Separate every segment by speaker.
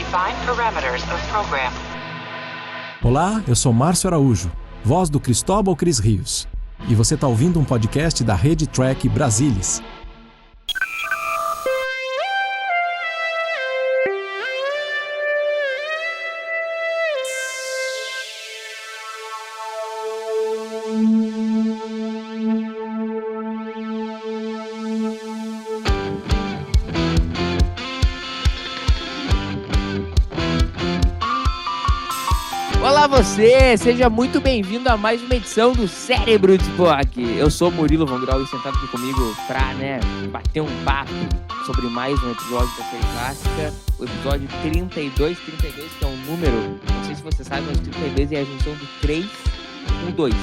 Speaker 1: Define parameters of program.
Speaker 2: Olá, eu sou Márcio Araújo, voz do Cristóbal Cris Rios. E você está ouvindo um podcast da Rede Track Brasilis.
Speaker 3: Olá você, seja muito bem-vindo a mais uma edição do Cérebro de Spock. Eu sou Murilo Von Grau e sentado aqui comigo pra, bater um papo sobre mais um episódio da série clássica, o episódio 32, que é um número, não sei se você sabe, mas o 32 é a junção do 3 com o 2.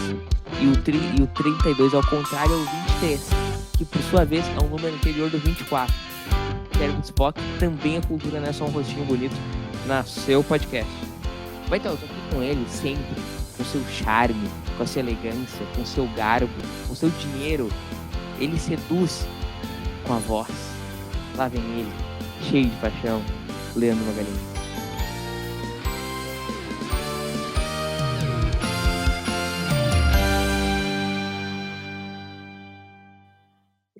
Speaker 3: E o 32 ao contrário é o 23, que por sua vez é um número anterior do 24. Cérebro de Spock também é cultura, não é só um rostinho bonito no seu podcast. Então, eu tô aqui com ele sempre, com seu charme, com a sua elegância, com seu garbo, com seu dinheiro. Ele seduz com a voz. Lá vem ele, cheio de paixão, Leandro Magalhães.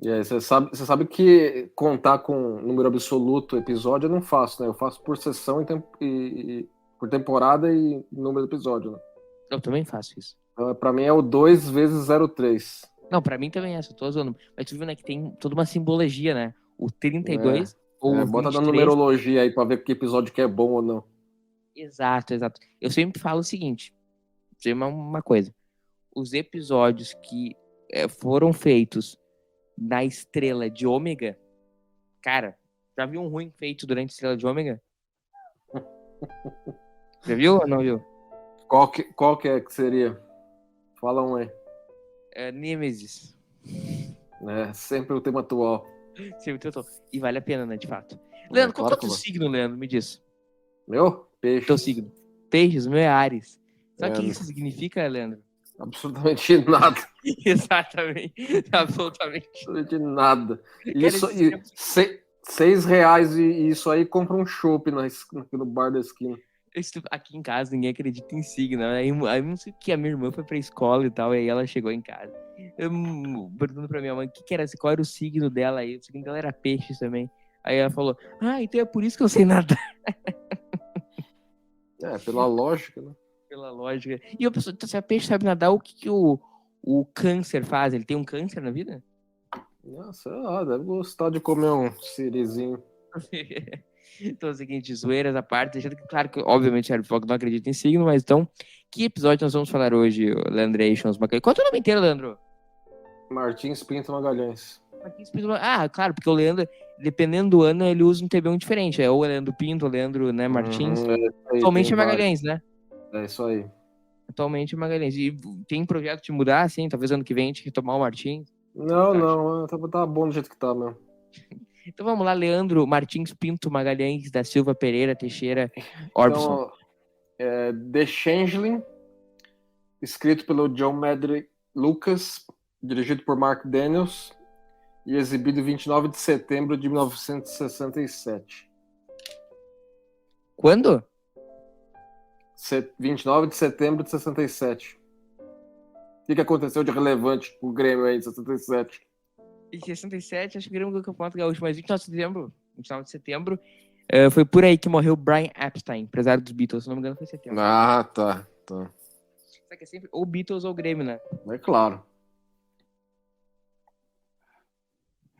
Speaker 4: E aí, você sabe que contar com número absoluto episódio eu não faço, né? Eu faço por sessão e por temporada e número do episódio, né?
Speaker 3: Eu também faço isso.
Speaker 4: Então, pra mim é o 2 vezes 0,3.
Speaker 3: Não, pra mim também é essa, eu tô zoando. Mas tu viu, né, que tem toda uma simbologia, né? O 32 ou o 23.
Speaker 4: Bota na numerologia aí pra ver que episódio que é bom ou não.
Speaker 3: Exato. Eu sempre falo o seguinte, dizer uma coisa. Os episódios que foram feitos na estrela de Ômega, cara, já viu um ruim feito durante a estrela de Ômega? Já viu ou não viu?
Speaker 4: Qual que é que seria? Fala um aí.
Speaker 3: Nemesis.
Speaker 4: Sempre o tema atual.
Speaker 3: E vale a pena, né, de fato. Leandro, qual
Speaker 4: claro
Speaker 3: é o teu
Speaker 4: que
Speaker 3: signo, Leandro? Me diz.
Speaker 4: Meu? Peixe.
Speaker 3: Teu signo. Peixes, o meu é Ares. Sabe o que isso significa, Leandro?
Speaker 4: Absolutamente nada.
Speaker 3: Exatamente.
Speaker 4: Absolutamente nada. Isso, R$6 e isso aí compra um chopp no bar da esquina.
Speaker 3: Aqui em casa ninguém acredita em signo. Aí não sei o que, a minha irmã foi pra escola e tal, e aí ela chegou em casa. Eu perguntando pra minha mãe qual era o signo dela aí. O signo dela era peixes também. Aí ela falou, então é por isso que eu sei nadar.
Speaker 4: Pela lógica, né?
Speaker 3: Pela lógica. E eu penso, se a peixe sabe nadar, o que o câncer faz? Ele tem um câncer na vida?
Speaker 4: Sei lá, deve gostar de comer um sirizinho.
Speaker 3: Então é o seguinte, zoeiras à parte, deixando que, claro que, obviamente, o Foco não acredita em signo, mas então, que episódio nós vamos falar hoje, Leandrations? Qual é o teu nome inteiro, Leandro?
Speaker 4: Martins Pinto Magalhães.
Speaker 3: Martins Pinto, claro, porque o Leandro, dependendo do ano, ele usa um TB1 diferente, ou Leandro Pinto, ou Leandro, né, Martins. Atualmente é Magalhães, né?
Speaker 4: É isso aí.
Speaker 3: Atualmente é Magalhães. E tem projeto de mudar, assim, talvez ano que vem a gente retomar o Martins?
Speaker 4: Não, tá bom do jeito que tá mesmo.
Speaker 3: Então vamos lá, Leandro Martins Pinto Magalhães da Silva Pereira Teixeira Orbison.
Speaker 4: Então, The Changeling, escrito pelo John Medley Lucas, dirigido por Mark Daniels e exibido 29 de setembro de 1967.
Speaker 3: Quando?
Speaker 4: 29 de setembro de 67. O que aconteceu de relevante pro Grêmio aí em 67?
Speaker 3: Em 67, acho que o Grêmio ganhou o Campeonato Gaúcho, mas 29 de setembro, foi por aí que morreu Brian Epstein, empresário dos Beatles, se não me engano foi setembro.
Speaker 4: Tá.
Speaker 3: Só que é sempre ou Beatles ou Grêmio, né?
Speaker 4: É claro.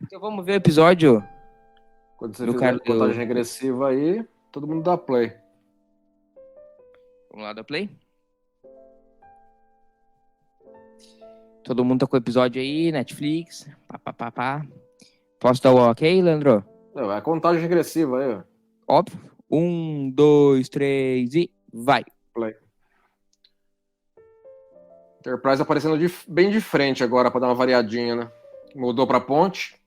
Speaker 3: Então vamos ver o episódio.
Speaker 4: Quando você fizer a contagem regressiva aí, todo mundo dá play.
Speaker 3: Vamos lá, dá play? Todo mundo tá com o episódio aí, Netflix, pá. Posso dar o ok, Leandro?
Speaker 4: É a contagem regressiva aí, ó.
Speaker 3: Óbvio. 1, 2, 3 e vai.
Speaker 4: Play. Enterprise aparecendo bem de frente agora pra dar uma variadinha, né? Mudou pra ponte.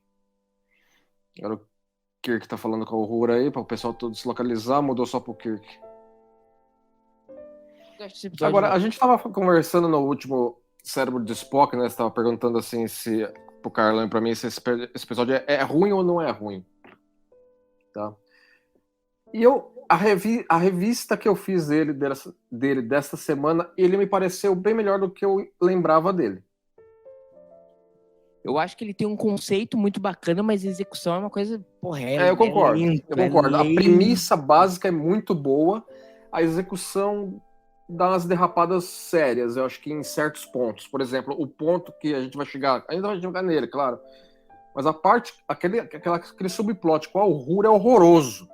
Speaker 4: Agora o Kirk tá falando com o Uhura aí, para o pessoal todo se localizar, mudou só pro Kirk. Agora, a gente tava conversando no último Cérebro de Spock, né? Você tava perguntando assim se pro Carlão e pra mim se esse episódio é ruim ou não é ruim. Tá? E a revista que eu fiz dele desta semana, ele me pareceu bem melhor do que eu lembrava dele.
Speaker 3: Eu acho que ele tem um conceito muito bacana, mas a execução é uma coisa, porra,
Speaker 4: Eu concordo.
Speaker 3: lento,
Speaker 4: Eu concordo. A
Speaker 3: lento.
Speaker 4: premissa básica é muito boa, a execução dá umas derrapadas sérias, eu acho que em certos pontos. Por exemplo, o ponto que a gente vai chegar, ainda vai chegar nele, claro. Mas a parte, aquele subplot com a Uhura é horroroso.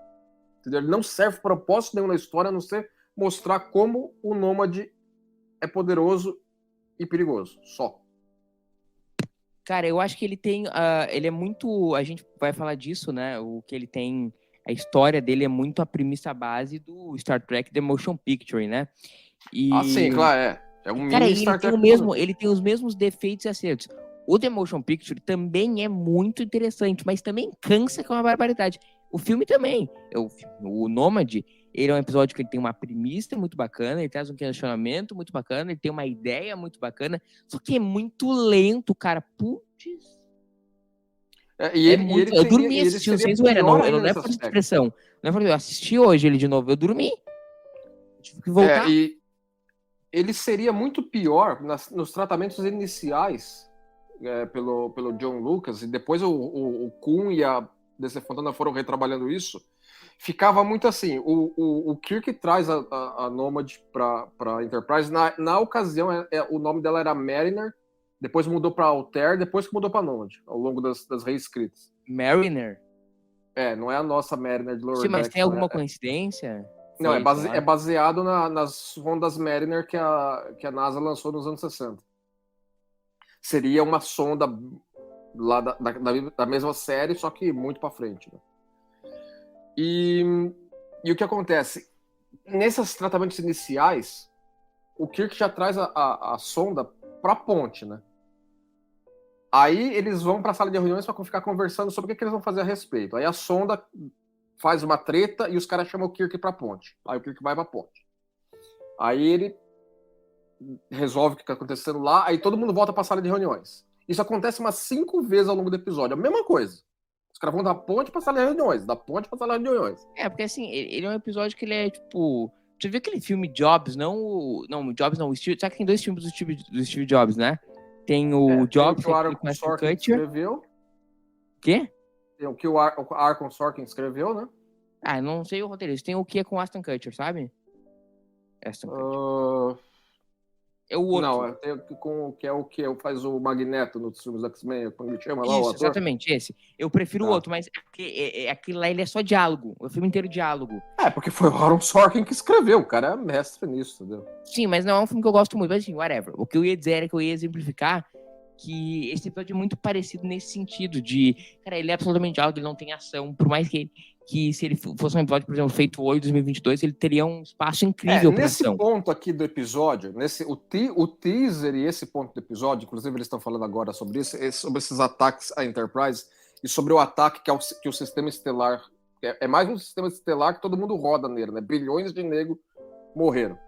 Speaker 4: Entendeu? Ele não serve para propósito nenhum na história, a não ser mostrar como o Nômade é poderoso e perigoso. Só.
Speaker 3: Cara, eu acho que ele tem. Ele é muito. A gente vai falar disso, né? O que ele tem. A história dele é muito a premissa base do Star Trek The Motion Picture, né? E,
Speaker 4: sim, claro, é. É um
Speaker 3: cara,
Speaker 4: mini
Speaker 3: ele
Speaker 4: Star
Speaker 3: tem
Speaker 4: Trek.
Speaker 3: ele tem os mesmos defeitos e acertos. O The Motion Picture também é muito interessante, mas também cansa com uma barbaridade. O filme também. O Nômade, ele é um episódio que ele tem uma premissa muito bacana, ele traz um questionamento muito bacana, ele tem uma ideia muito bacana, só que é muito lento, cara. Putz. Eu dormi assistindo, sem zoeira, não é por expressão. Não é por, eu assisti hoje ele de novo, eu dormi. Eu tive que voltar.
Speaker 4: E ele seria muito pior nos tratamentos iniciais pelo John Lucas, e depois o Kuhn e a DC Fontana foram retrabalhando isso. Ficava muito assim, o Kirk traz a Nomad para Enterprise, na ocasião o nome dela era Mariner, depois mudou para Altair, depois que mudou para Nomad, ao longo das reescritas.
Speaker 3: Mariner?
Speaker 4: Não é a nossa Mariner de Lower Decks.
Speaker 3: Sim, mas tem alguma coincidência?
Speaker 4: Não, é baseado nas sondas Mariner que a NASA lançou nos anos 60. Seria uma sonda lá da mesma série, só que muito para frente. Né? E o que acontece? Nesses tratamentos iniciais, o Kirk já traz a sonda para a ponte, né? Aí eles vão para a sala de reuniões para ficar conversando sobre o que eles vão fazer a respeito. Aí a sonda faz uma treta e os caras chamam o Kirk para a ponte. Aí o Kirk vai para a ponte. Aí ele resolve o que está acontecendo lá, aí todo mundo volta para a sala de reuniões. Isso acontece umas 5 vezes ao longo do episódio, a mesma coisa. Os caras vão da ponte pra sala de reuniões, da ponte pra sala de reuniões.
Speaker 3: Porque assim, ele é um episódio que ele é tipo... Você viu aquele filme Jobs, não, Jobs não, Steve, sabe que tem 2 filmes do Steve Jobs, né? Tem o Jobs,
Speaker 4: tem o que o Aaron Sorkin escreveu.
Speaker 3: O quê?
Speaker 4: Tem o que o Aaron Sorkin escreveu, né?
Speaker 3: Não sei o roteirista. Tem o que é com Aston Kutcher, sabe? Aston Kutcher. É o outro.
Speaker 4: Não, tem que é o que faz o Magneto nos filmes do X-Men, como ele chama lá,
Speaker 3: Isso,
Speaker 4: o ator.
Speaker 3: Exatamente, esse. Eu prefiro o outro, mas aquilo lá ele é só diálogo. O filme inteiro diálogo.
Speaker 4: Porque foi o Aaron Sorkin que escreveu. O cara é mestre nisso, entendeu?
Speaker 3: Sim, mas não é um filme que eu gosto muito. Mas assim, whatever. O que eu ia dizer era que eu ia exemplificar que esse episódio é muito parecido nesse sentido de... Cara, ele é absolutamente diálogo, ele não tem ação. Por mais que se ele fosse um episódio, por exemplo, feito hoje, 2022, ele teria um espaço incrível para ação.
Speaker 4: Nesse ponto aqui do episódio, o teaser e esse ponto do episódio, inclusive eles estão falando agora sobre isso, sobre esses ataques à Enterprise e sobre o ataque que o sistema estelar... É mais um sistema estelar que todo mundo roda nele, né? Bilhões de negros morreram.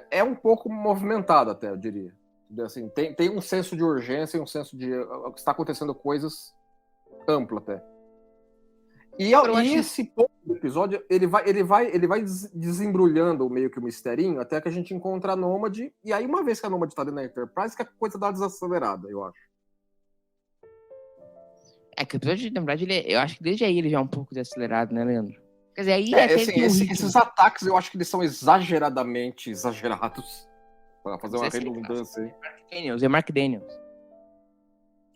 Speaker 4: É um pouco movimentado até, eu diria. Assim, tem um senso de urgência e um senso de... está acontecendo coisas amplo até. E esse ponto do episódio, ele vai desembrulhando meio que o misterinho até que a gente encontra a Nômade, e aí uma vez que a Nômade tá dentro da Enterprise, que a coisa dá desacelerada, eu acho.
Speaker 3: Que o episódio, na verdade, eu acho que desde aí ele já é um pouco desacelerado, né, Leandro? Quer dizer, aí
Speaker 4: esses ataques eu acho que eles são exageradamente exagerados. Pra fazer uma redundância aí.
Speaker 3: É Mark Daniels.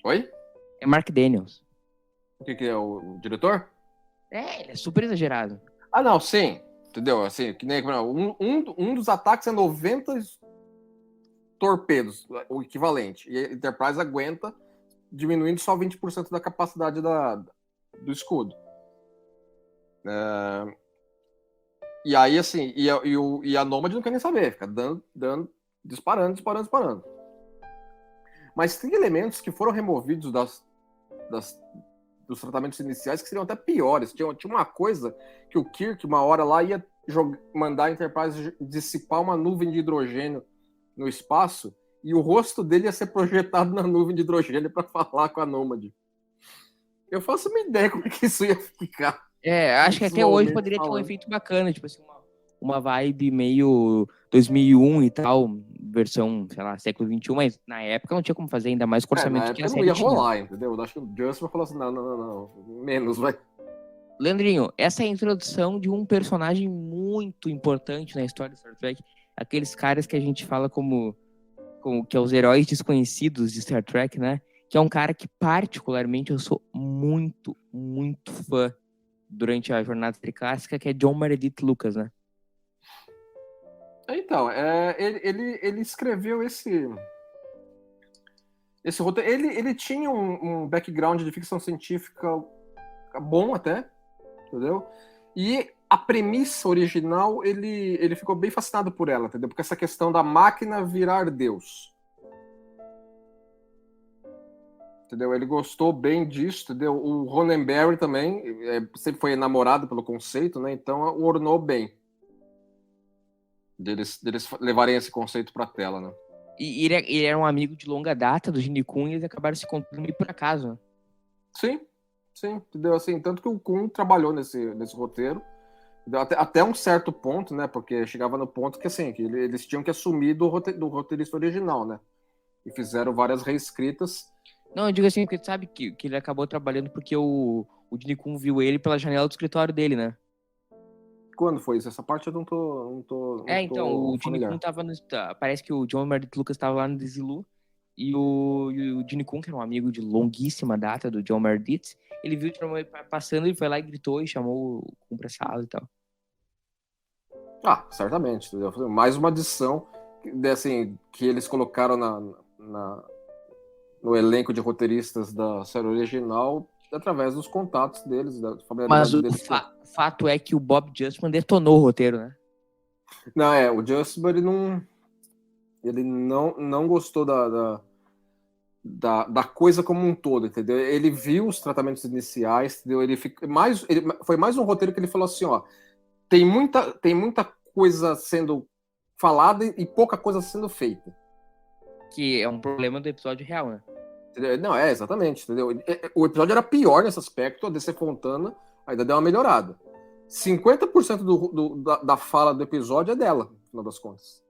Speaker 4: Oi?
Speaker 3: É Mark Daniels.
Speaker 4: O que é o diretor?
Speaker 3: Ele é super exagerado.
Speaker 4: Não, sim. Entendeu? Assim, que nem um dos ataques é 90 torpedos, o equivalente. E a Enterprise aguenta, diminuindo só 20% da capacidade do escudo. E aí, assim, e a Nômade não quer nem saber, fica disparando. Mas tem elementos que foram removidos dos tratamentos iniciais que seriam até piores. Tinha uma coisa que o Kirk, uma hora lá, ia mandar a Enterprise dissipar uma nuvem de hidrogênio no espaço e o rosto dele ia ser projetado na nuvem de hidrogênio para falar com a Nômade. Eu faço uma ideia como é que isso ia ficar.
Speaker 3: Acho que até hoje poderia ter um efeito bacana, tipo assim, uma vibe meio 2001 e tal, versão, sei lá, século XXI, mas na época não tinha como fazer, ainda mais com o orçamento que a série
Speaker 4: não ia
Speaker 3: tinha.
Speaker 4: rolar, entendeu? Eu acho que o Justman falou assim, não, menos, vai.
Speaker 3: Leandrinho, essa é a introdução de um personagem muito importante na história do Star Trek, aqueles caras que a gente fala como que é os heróis desconhecidos de Star Trek, né? Que é um cara que particularmente eu sou muito, muito fã durante a jornada triclássica, que é John Meredith Lucas, né?
Speaker 4: Então, ele escreveu esse roteiro. Ele tinha um background de ficção científica bom até, entendeu? E a premissa original, ele ficou bem fascinado por ela, entendeu? Porque essa questão da máquina virar Deus. Entendeu? Ele gostou bem disso, entendeu? O Roddenberry também sempre foi enamorado pelo conceito, né? Então ornou bem deles levarem esse conceito para a tela, né?
Speaker 3: E ele era um amigo de longa data do Gene Kun e eles acabaram se encontrando meio por acaso, né?
Speaker 4: Sim, entendeu? Assim, tanto que o Kun trabalhou nesse roteiro, até um certo ponto, né? Porque chegava no ponto que, assim, que eles tinham que assumir do roteirista original, né? E fizeram várias reescritas.
Speaker 3: Não, eu digo assim, porque tu sabe que ele acabou trabalhando porque o Gene Kun viu ele pela janela do escritório dele, né?
Speaker 4: Quando foi isso? Essa parte eu não tô
Speaker 3: então, o Gene
Speaker 4: familiar.
Speaker 3: Kun tava parece que o John Meredith Lucas tava lá no Desilu e o Gene Kun, que era um amigo de longuíssima data do John Meredith, ele viu o John Meredith passando, ele foi lá e gritou e chamou o Kun pra sala e tal.
Speaker 4: Ah, certamente, entendeu? Mais uma adição assim, que eles colocaram no elenco de roteiristas da série original através dos contatos deles, da familiaridade deles.
Speaker 3: Mas o fato é que o Bob Justman detonou o roteiro, né?
Speaker 4: Não, o Justman ele não gostou da coisa como um todo, entendeu? Ele viu os tratamentos iniciais, entendeu? Foi mais um roteiro que ele falou assim, ó, tem muita coisa sendo falada e pouca coisa sendo feita.
Speaker 3: Que é um problema do episódio real, né?
Speaker 4: Não, exatamente, entendeu? O episódio era pior nesse aspecto, a DC Fontana ainda deu uma melhorada. 50% da fala do episódio é dela, no final das contas.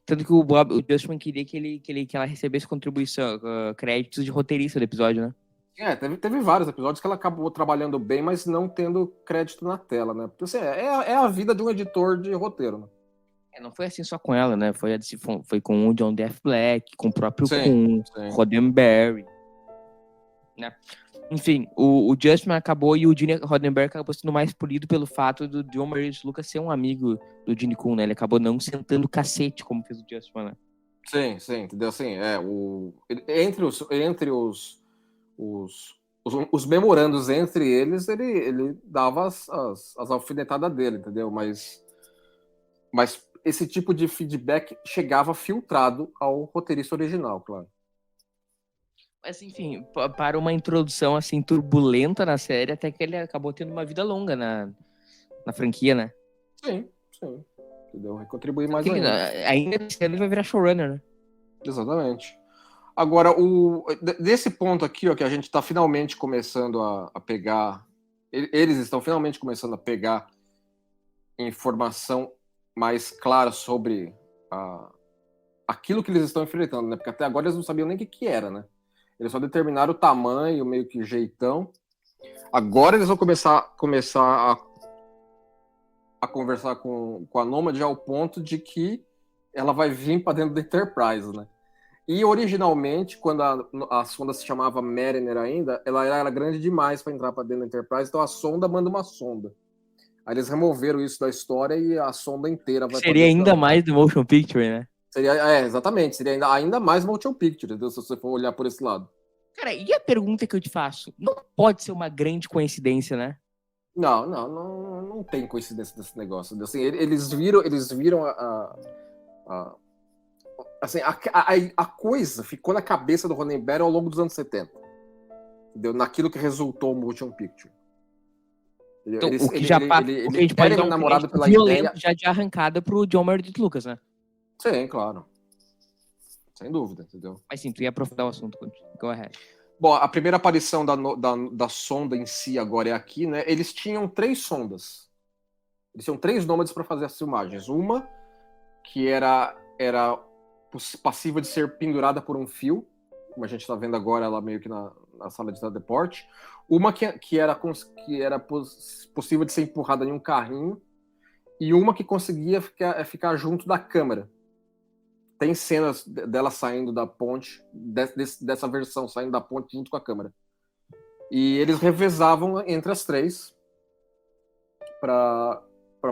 Speaker 3: Tanto que o Justman queria que ela recebesse contribuição, créditos de roteirista do episódio, né?
Speaker 4: Teve vários episódios que ela acabou trabalhando bem, mas não tendo crédito na tela, né? Porque assim, é a vida de um editor de roteiro, né?
Speaker 3: Não foi assim só com ela, né? Foi com o John F. Black, com o próprio
Speaker 4: Sim.
Speaker 3: Roddenberry, né? Enfim, o Justman acabou e o Gene Roddenberry acabou sendo mais polido pelo fato do John Meredith Lucas ser um amigo do Gene Kun, né? Ele acabou não sentando cacete como fez o Justman, né?
Speaker 4: Sim, entendeu? Assim, entre os memorandos entre eles, ele dava as alfinetadas dele, entendeu? Mas esse tipo de feedback chegava filtrado ao roteirista original, claro.
Speaker 3: Mas, enfim, para uma introdução, assim, turbulenta na série, até que ele acabou tendo uma vida longa na franquia, né?
Speaker 4: Sim. Entendeu? Contribuir mais ainda.
Speaker 3: Ainda ele vai virar showrunner, né?
Speaker 4: Exatamente. Agora, desse ponto aqui, ó, que a gente está finalmente começando a pegar... Eles estão finalmente começando a pegar informação mais clara sobre aquilo que eles estão enfrentando, né? Porque até agora eles não sabiam nem o que era, né? Eles só determinaram o tamanho, meio que jeitão. Agora eles vão começar a conversar com a Nômade ao ponto de que ela vai vir para dentro da Enterprise, né? E originalmente, quando a sonda se chamava Mariner ainda, ela era grande demais para entrar para dentro da Enterprise, então a sonda manda uma sonda. Aí eles removeram isso da história e a sonda inteira vai...
Speaker 3: Seria ainda mais do motion picture, né?
Speaker 4: Exatamente. Seria ainda mais motion picture, entendeu? Se você for olhar por esse lado.
Speaker 3: Cara, e a pergunta que eu te faço? Não pode ser uma grande coincidência, né?
Speaker 4: Não tem coincidência desse negócio. Assim, eles viram assim, a coisa ficou na cabeça do Roddenberry ao longo dos anos 70. Entendeu? Naquilo que resultou o motion picture.
Speaker 3: Então, o que a gente pode dar um
Speaker 4: namorado pela
Speaker 3: violento
Speaker 4: ideia...
Speaker 3: já de arrancada pro John Meredith Lucas, né?
Speaker 4: Sim, claro. Sem dúvida, entendeu?
Speaker 3: Mas sim, tu ia aprofundar o assunto. Go ahead.
Speaker 4: Bom, a primeira aparição da sonda em si agora é aqui, né? Eles tinham 3 sondas. Eles tinham 3 nômades para fazer as filmagens. Uma que era passível de ser pendurada por um fio, como a gente está vendo agora, ela meio que na sala de teleporte. Uma que era possível de ser empurrada em um carrinho. E uma que conseguia ficar junto da câmera. Tem cenas dela saindo da ponte, dessa versão saindo da ponte junto com a câmera. E eles revezavam entre as 3 para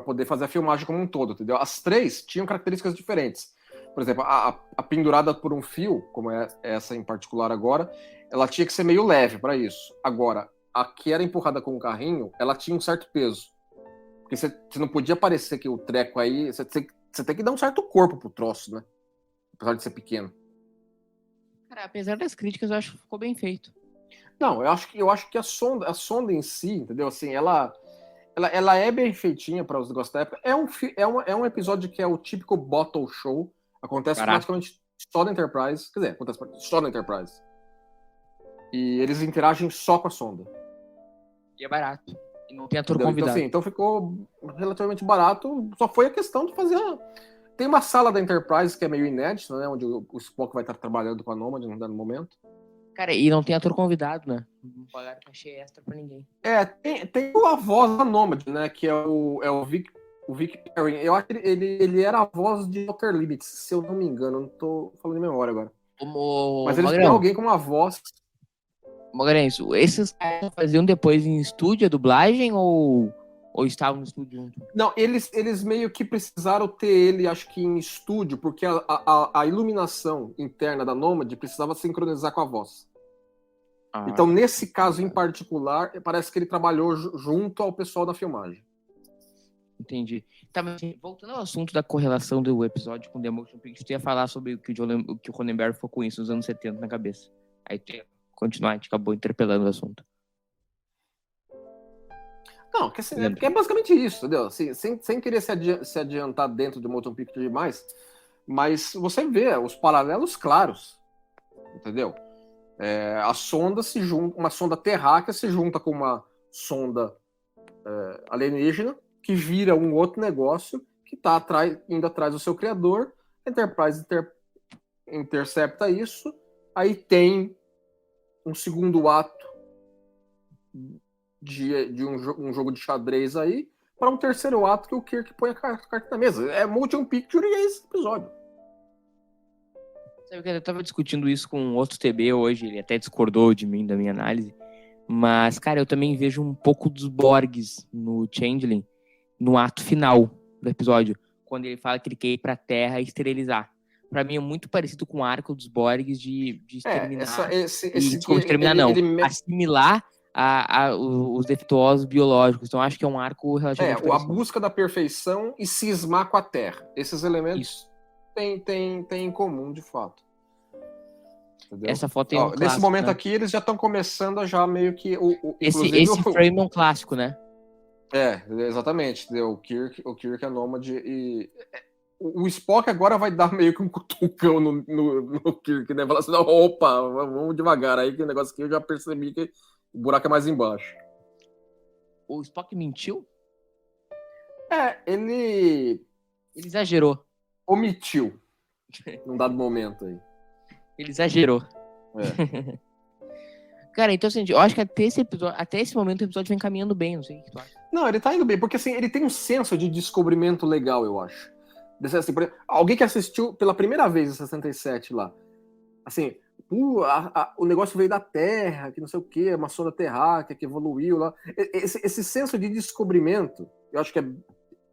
Speaker 4: poder fazer a filmagem como um todo, entendeu? As 3 tinham características diferentes. Por exemplo, a pendurada por um fio, como é essa em particular agora, ela tinha que ser meio leve para isso. Agora, a que era empurrada com um carrinho, ela tinha um certo peso. Porque você não podia parecer que o treco aí... Você tem que dar um certo corpo pro troço, né? Apesar de ser pequeno.
Speaker 3: Cara, apesar das críticas, eu acho que ficou bem feito.
Speaker 4: Não, eu acho que a sonda em si, entendeu? Assim, ela é bem feitinha para os negócios da época. É um episódio que é o típico bottle show. Acontece praticamente só na Enterprise. Quer dizer, acontece só na Enterprise. E eles interagem só com a sonda.
Speaker 3: E é barato. E não tem ator convidado.
Speaker 4: Então ficou relativamente barato. Só foi a questão de fazer... Tem uma sala da Enterprise que é meio inédita, né? Onde o Spock vai estar trabalhando com a Nomad num dado momento.
Speaker 3: Cara, e não tem ator convidado, né? Não pagaram cachê extra pra ninguém.
Speaker 4: Tem a voz da Nomad, né? Que é o Vic Perrin. Eu acho que ele era a voz de Outer Limits, se eu não me engano. Não tô falando de memória agora. Mas eles têm alguém com uma voz...
Speaker 3: Magalhães, esses caras faziam depois em estúdio a dublagem ou estavam no estúdio junto?
Speaker 4: Não, eles meio que precisaram ter ele, acho que em estúdio, porque a iluminação interna da Nomad precisava sincronizar com a voz. Então, nesse caso em particular, parece que ele trabalhou junto ao pessoal da filmagem.
Speaker 3: Entendi. Tá, mas voltando ao assunto da correlação do episódio com The Motion Picture, tu ia falar sobre o que o Roddenberry ficou com isso nos anos 70 na cabeça. Aí tu ia continuar, a gente acabou interpelando o assunto.
Speaker 4: Não, que é basicamente isso, entendeu? Assim, sem querer se adiantar dentro do Motion Picture demais, mas você vê os paralelos claros, entendeu? A sonda se junta, uma sonda terráquea se junta com uma sonda alienígena que vira um outro negócio que está indo atrás do seu criador. A Enterprise intercepta isso, aí tem um segundo ato de um jogo de xadrez aí, para um terceiro ato que o Kirk põe a carta na mesa. É Motion Picture e é esse episódio.
Speaker 3: Sabe que eu tava discutindo isso com outro TB hoje, ele até discordou de mim, da minha análise, mas, cara, eu também vejo um pouco dos Borgs no Changeling, no ato final do episódio, quando ele fala que ele quer ir pra Terra e esterilizar. Pra mim é muito parecido com o arco dos Borgs de exterminar. Assimilar os defeituosos biológicos. Então acho que é um arco relativamente
Speaker 4: a busca da perfeição e cismar com a Terra. Esses elementos têm em comum, de fato. Entendeu?
Speaker 3: Essa foto tem um
Speaker 4: nesse
Speaker 3: clássico,
Speaker 4: momento,
Speaker 3: né?
Speaker 4: Aqui, eles já estão começando a já meio que...
Speaker 3: Esse frame é um clássico, né?
Speaker 4: Exatamente. Entendeu? O Kirk é nômade e... O Spock agora vai dar meio que um cutucão no Kirk, né? Falar assim, opa, vamos devagar aí, que o negócio aqui eu já percebi que o buraco é mais embaixo.
Speaker 3: O Spock mentiu?
Speaker 4: Ele
Speaker 3: exagerou.
Speaker 4: Omitiu num dado momento aí.
Speaker 3: Ele exagerou. Cara, então assim, eu acho que até esse momento o episódio vem caminhando bem, não sei o que tu acha.
Speaker 4: Não, ele tá indo bem, porque assim, ele tem um senso de descobrimento legal, eu acho. Assim, alguém que assistiu pela primeira vez em 67 lá, assim, o negócio veio da Terra, que não sei o que, uma sonda terráquea que evoluiu lá. Esse senso de descobrimento, eu acho que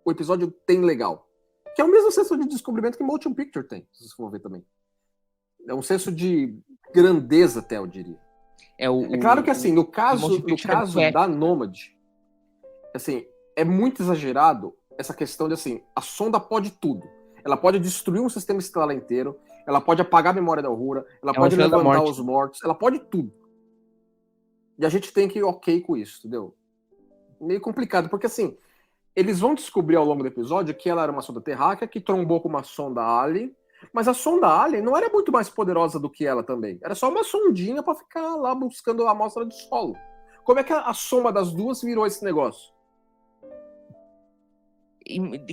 Speaker 4: o episódio tem legal. Que é o mesmo senso de descobrimento que Motion Picture tem, se vocês for ver também. É um senso de grandeza, até, eu diria. É claro que, assim, no caso da Nomad, assim, é muito exagerado essa questão de, assim, a sonda pode tudo. Ela pode destruir um sistema estelar inteiro, ela pode apagar a memória da Uhura, ela pode levantar os mortos, ela pode tudo. E a gente tem que ir ok com isso, entendeu? Meio complicado, porque, assim, eles vão descobrir ao longo do episódio que ela era uma sonda terráquea que trombou com uma sonda alien, Mas a sonda Alien não era muito mais poderosa do que ela também. Era só uma sondinha para ficar lá buscando a amostra de solo. Como é que a soma das duas virou esse negócio?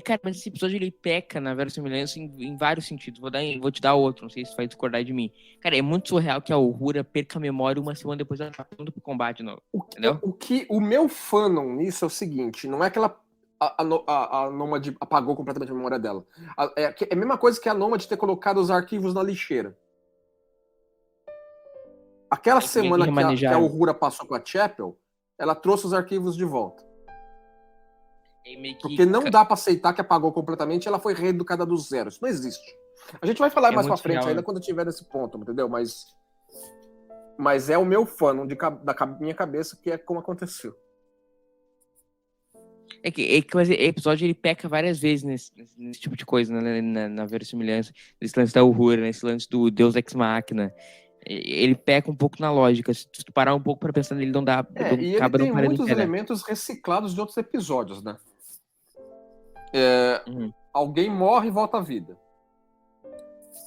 Speaker 3: Cara, mas esse episódio ele peca na verossimilhança em vários sentidos. Vou te dar outro, não sei se você vai discordar de mim. Cara, é muito surreal que a Uhura perca a memória uma semana depois ela tá pronta pro combate, não. Entendeu?
Speaker 4: O meu fandom nisso é o seguinte: não é que a Nômade apagou completamente a memória dela. É a mesma coisa que a Nômade ter colocado os arquivos na lixeira. Aquela semana que a Uhura passou com a Chapel, ela trouxe os arquivos de volta. Porque não dá pra aceitar que apagou completamente, ela foi reeducada do zero. Isso não existe. A gente vai falar mais pra frente ainda quando tiver nesse ponto, entendeu? Mas é o meu fã da minha cabeça que é como aconteceu.
Speaker 3: É que o episódio ele peca várias vezes nesse tipo de coisa, né? Na verossimilhança. Nesse lance da Uhura, nesse lance do Deus Ex Machina. Ele peca um pouco na lógica. Se tu parar um pouco pra pensar nele, não dá.
Speaker 4: E ele tem muitos elementos reciclados de outros episódios, né? Alguém morre e volta à vida.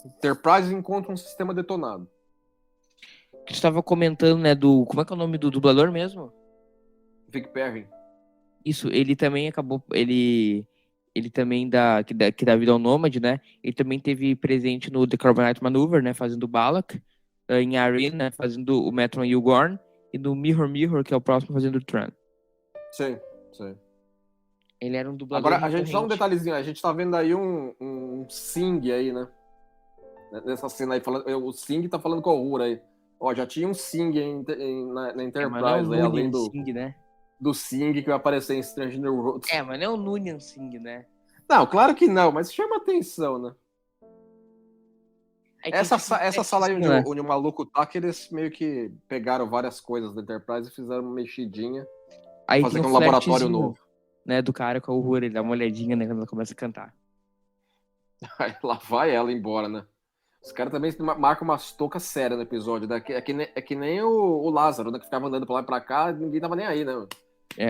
Speaker 4: Enterprise encontra um sistema detonado.
Speaker 3: Tu estava comentando, né, como é que é o nome do dublador mesmo?
Speaker 4: Vic Perry.
Speaker 3: Isso, ele também acabou, ele também que dá vida ao Nômade, né? Ele também teve presente no The Carbonite Maneuver, né, fazendo o Balak, em Arena, fazendo o Metron e o Gorn, e no Mirror Mirror, que é o próximo, fazendo o Tran.
Speaker 4: Sim.
Speaker 3: Ele era um dublador.
Speaker 4: Agora, a gente só um detalhezinho, a gente tá vendo aí um Singh aí, né? Nessa cena aí, o Singh tá falando com a Uhura aí. Ó, já tinha um Singh na Enterprise, aí, além
Speaker 3: Singh, né?
Speaker 4: do Singh que vai aparecer em Strange New Worlds.
Speaker 3: Mas não é o Nunian Singh, né?
Speaker 4: Não, claro que não, mas chama atenção, né? Essa sala aí onde o maluco tá, que eles meio que pegaram várias coisas da Enterprise e fizeram uma mexidinha.
Speaker 3: Aí
Speaker 4: fazer um laboratório novo.
Speaker 3: Né, do cara com a Uhura, ele dá uma olhadinha, né, quando ela começa a cantar.
Speaker 4: Aí lá vai ela embora, né? Os caras também marcam umas toucas sérias no episódio, né? É que nem o Lázaro, né? Que ficava andando pra lá e pra cá, ninguém tava nem aí, né?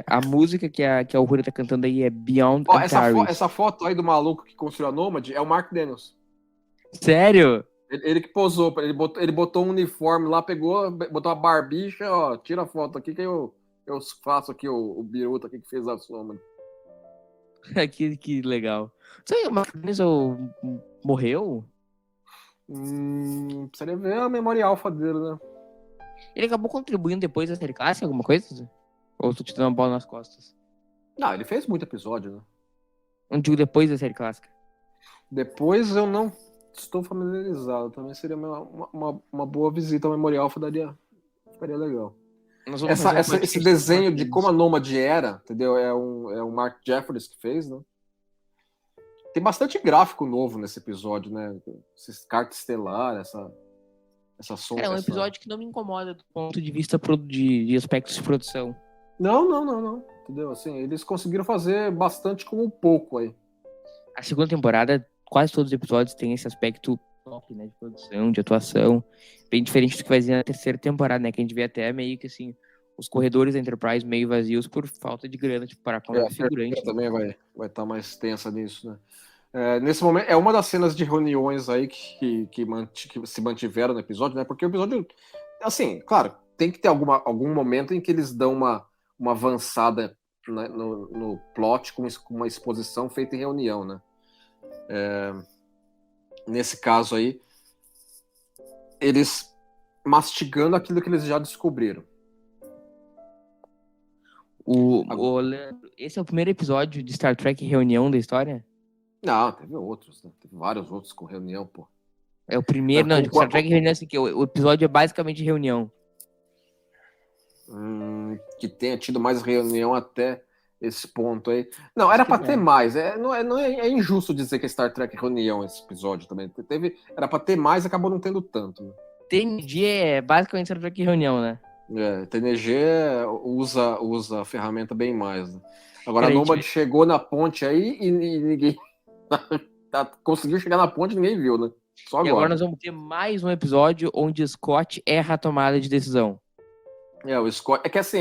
Speaker 3: A música que a Uhura tá cantando aí é Beyond Antares.
Speaker 4: Essa foto aí do maluco que construiu a Nômade é o Mark Daniels.
Speaker 3: Sério?
Speaker 4: Ele que posou, ele botou um uniforme lá, botou uma barbicha, ó, tira a foto aqui que eu faço aqui o biruta aqui que fez a soma.
Speaker 3: Que legal. Sabe, o Mark Daniels morreu?
Speaker 4: Precisaria ver a memória alfa dele, né?
Speaker 3: Ele acabou contribuindo depois da série clássica, alguma coisa? Ou tô te dando uma bola nas costas?
Speaker 4: Não, ele fez muito episódio, né?
Speaker 3: Não digo depois da série clássica.
Speaker 4: Depois eu não estou familiarizado. Também seria uma boa visita ao memorial alfa, ficaria legal. Esse desenho de como a Nômade era, entendeu? É um Mark Jeffries que fez, né? Tem bastante gráfico novo nesse episódio, né? Esse carta estelar, essa sombra.
Speaker 3: É um episódio que não me incomoda do ponto de vista de aspectos de produção.
Speaker 4: Não. Entendeu? Assim, eles conseguiram fazer bastante com um pouco aí.
Speaker 3: A segunda temporada, quase todos os episódios têm esse aspecto top, né? De produção, de atuação. Bem diferente do que vai ser na terceira temporada, né? Que a gente vê até meio que assim, os corredores da Enterprise meio vazios por falta de grana, tipo, para comprar figurante.
Speaker 4: Também vai estar mais tensa nisso, né? Nesse momento, é uma das cenas de reuniões aí que se mantiveram no episódio, né? Porque o episódio, assim, claro, tem que ter algum momento em que eles dão uma avançada, né, no plot com uma exposição feita em reunião, né? Nesse caso aí, eles mastigando aquilo que eles já descobriram.
Speaker 3: Leandro, esse é o primeiro episódio de Star Trek Reunião da história?
Speaker 4: Não, teve outros, né? Teve vários outros com reunião, pô.
Speaker 3: É o primeiro, não, de Star Trek Reunião, assim, que o episódio é basicamente reunião.
Speaker 4: Que tenha tido mais reunião até esse ponto aí. Não, era pra ter mais. É injusto dizer que é Star Trek Reunião esse episódio também. Era pra ter mais, acabou não tendo tanto, né?
Speaker 3: TNG é basicamente Star Trek Reunião, né?
Speaker 4: TNG usa a ferramenta bem mais, né? Agora a Nômade chegou na ponte aí e ninguém conseguiu chegar na ponte e ninguém viu, né? Só agora.
Speaker 3: E agora nós vamos ter mais um episódio onde Scott erra a tomada de decisão.
Speaker 4: O Scott. É que assim,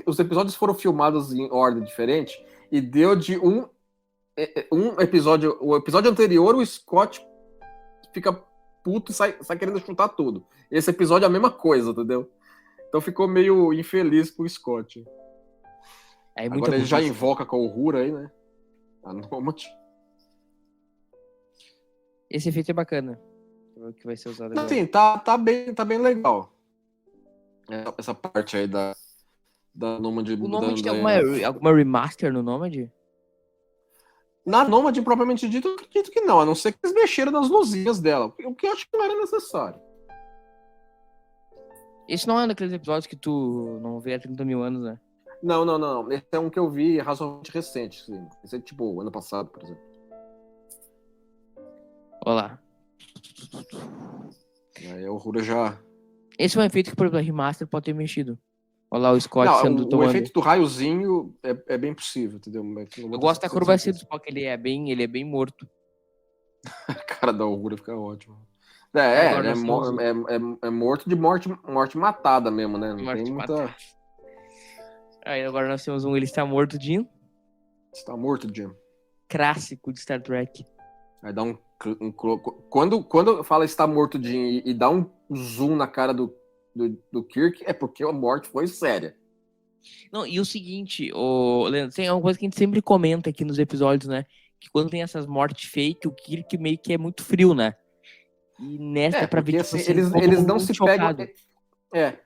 Speaker 4: os episódios foram filmados em ordem diferente e deu de um episódio. O episódio anterior, o Scott fica puto e sai querendo chutar tudo. Esse episódio é a mesma coisa, entendeu? Então ficou meio infeliz pro Scott.
Speaker 3: Aí
Speaker 4: Agora ele já invoca com o Uhura aí, né? A Nomad.
Speaker 3: Esse efeito é bacana. Que vai ser usado agora.
Speaker 4: Assim, tá bem legal. Essa parte aí da Nomad
Speaker 3: O
Speaker 4: mudando.
Speaker 3: Nomad tem
Speaker 4: aí,
Speaker 3: alguma remaster no Nomad?
Speaker 4: Na Nomad, propriamente dito, eu acredito que não, a não ser que eles mexeram nas luzinhas dela, o que eu acho que não era necessário.
Speaker 3: Esse não é um daqueles episódios que tu não vê há 30 mil anos, né?
Speaker 4: Não. Esse é um que eu vi razoavelmente recente, assim. Esse é tipo ano passado, por exemplo.
Speaker 3: Olha lá.
Speaker 4: Aí a Uhura já.
Speaker 3: Esse é um efeito que, por exemplo, a remaster pode ter mexido. Olha lá o Scott
Speaker 4: Não,
Speaker 3: sendo
Speaker 4: o
Speaker 3: tomando.
Speaker 4: efeito do raiozinho é bem possível, entendeu?
Speaker 3: Eu gosto da acrobacia do Spock, ele é bem morto.
Speaker 4: A cara da Uhura fica ótima.
Speaker 3: Agora
Speaker 4: É morto de morte matada mesmo, né? Não
Speaker 3: Morte
Speaker 4: tem muita.
Speaker 3: matada. Aí agora nós temos Ele Está Morto, Jim.
Speaker 4: Você tá morto, Jim.
Speaker 3: Clássico de Star Trek.
Speaker 4: Aí dá quando fala está morto, Jim, e dá um zoom na cara do Kirk, é porque a morte foi séria.
Speaker 3: Não, e o seguinte, Leandro, tem uma coisa que a gente sempre comenta aqui nos episódios, né? Que quando tem essas mortes fake, o Kirk meio que é muito frio, né? E nessa dá pra ver
Speaker 4: porque
Speaker 3: tipo,
Speaker 4: assim,
Speaker 3: assim, todo
Speaker 4: eles
Speaker 3: mundo
Speaker 4: não
Speaker 3: muito
Speaker 4: se
Speaker 3: chocado.
Speaker 4: pegam.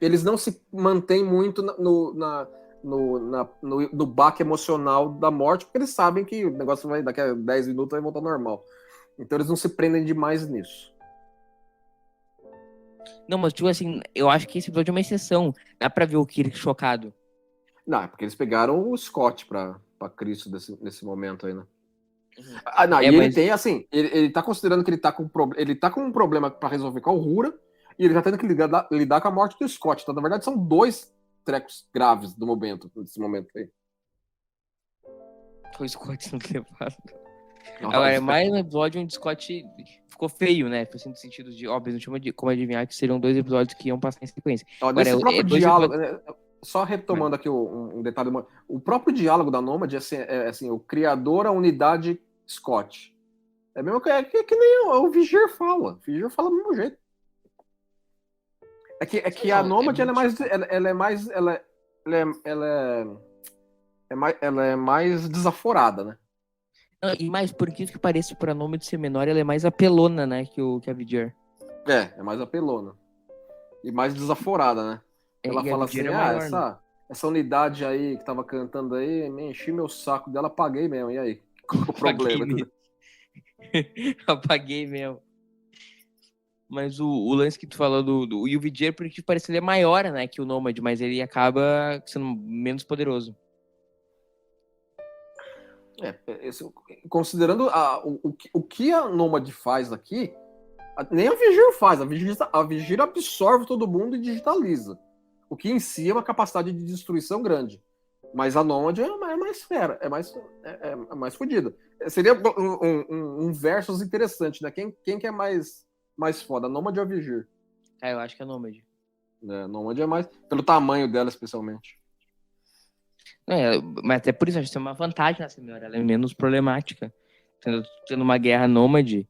Speaker 4: Eles não se mantêm muito no baque emocional da morte, porque eles sabem que o negócio vai, daqui a 10 minutos vai voltar ao normal. Então eles não se prendem demais nisso.
Speaker 3: Não, mas tipo assim, eu acho que esse episódio é uma exceção. Dá pra ver o Kirk chocado.
Speaker 4: Não, é porque eles pegaram o Scott pra Cristo nesse momento aí, né?
Speaker 3: Uhum.
Speaker 4: Não, e
Speaker 3: mas...
Speaker 4: ele tem, assim, ele tá considerando que ele tá com um problema pra resolver com a Uhura, e ele tá tendo que lidar com a morte do Scott. Então, na verdade, são dois trecos graves do momento, nesse momento aí.
Speaker 3: Foi o Scott sendo levado. Agora, é mais um episódio onde o Scott ficou feio, né? Foi assim, no sentido de, óbvio, não tinha como adivinhar que seriam 2 episódios que iam passar em sequência.
Speaker 4: Nesse próprio diálogo, só retomando aqui um detalhe, o próprio diálogo da Nomad é assim, o criador, a unidade Scott. É mesmo que nem o Vigier fala. O Vigier fala do mesmo jeito. É que a Nomad ela é mais desaforada, né?
Speaker 3: E mais, por incrível que pareça, pra nome de ser menor, ela é mais apelona, né, que a Vigier.
Speaker 4: É mais apelona. E mais desaforada, né? Ela fala assim, maior, essa unidade aí que tava cantando aí, me enchi meu saco dela, apaguei mesmo. E aí? Qual é o problema?
Speaker 3: Apaguei mesmo. Mas o lance que tu falou do o Vigier, por que parece que ele é maior, né, que o Nomad, mas ele acaba sendo menos poderoso.
Speaker 4: Considerando o que a Nomad faz aqui, nem a Vigier faz. A Vigier absorve todo mundo e digitaliza. O que em si é uma capacidade de destruição grande. Mas a Nomad é mais fera, é mais fodida. Seria um versus interessante, né? Quem que é mais foda, a Nomad ou a Vigier?
Speaker 3: Eu acho que é a Nomad.
Speaker 4: A Nomad é mais, pelo tamanho dela, especialmente.
Speaker 3: Mas até por isso, acho que tem uma vantagem nessa melhor. Ela é menos problemática. Tendo uma guerra Nômade,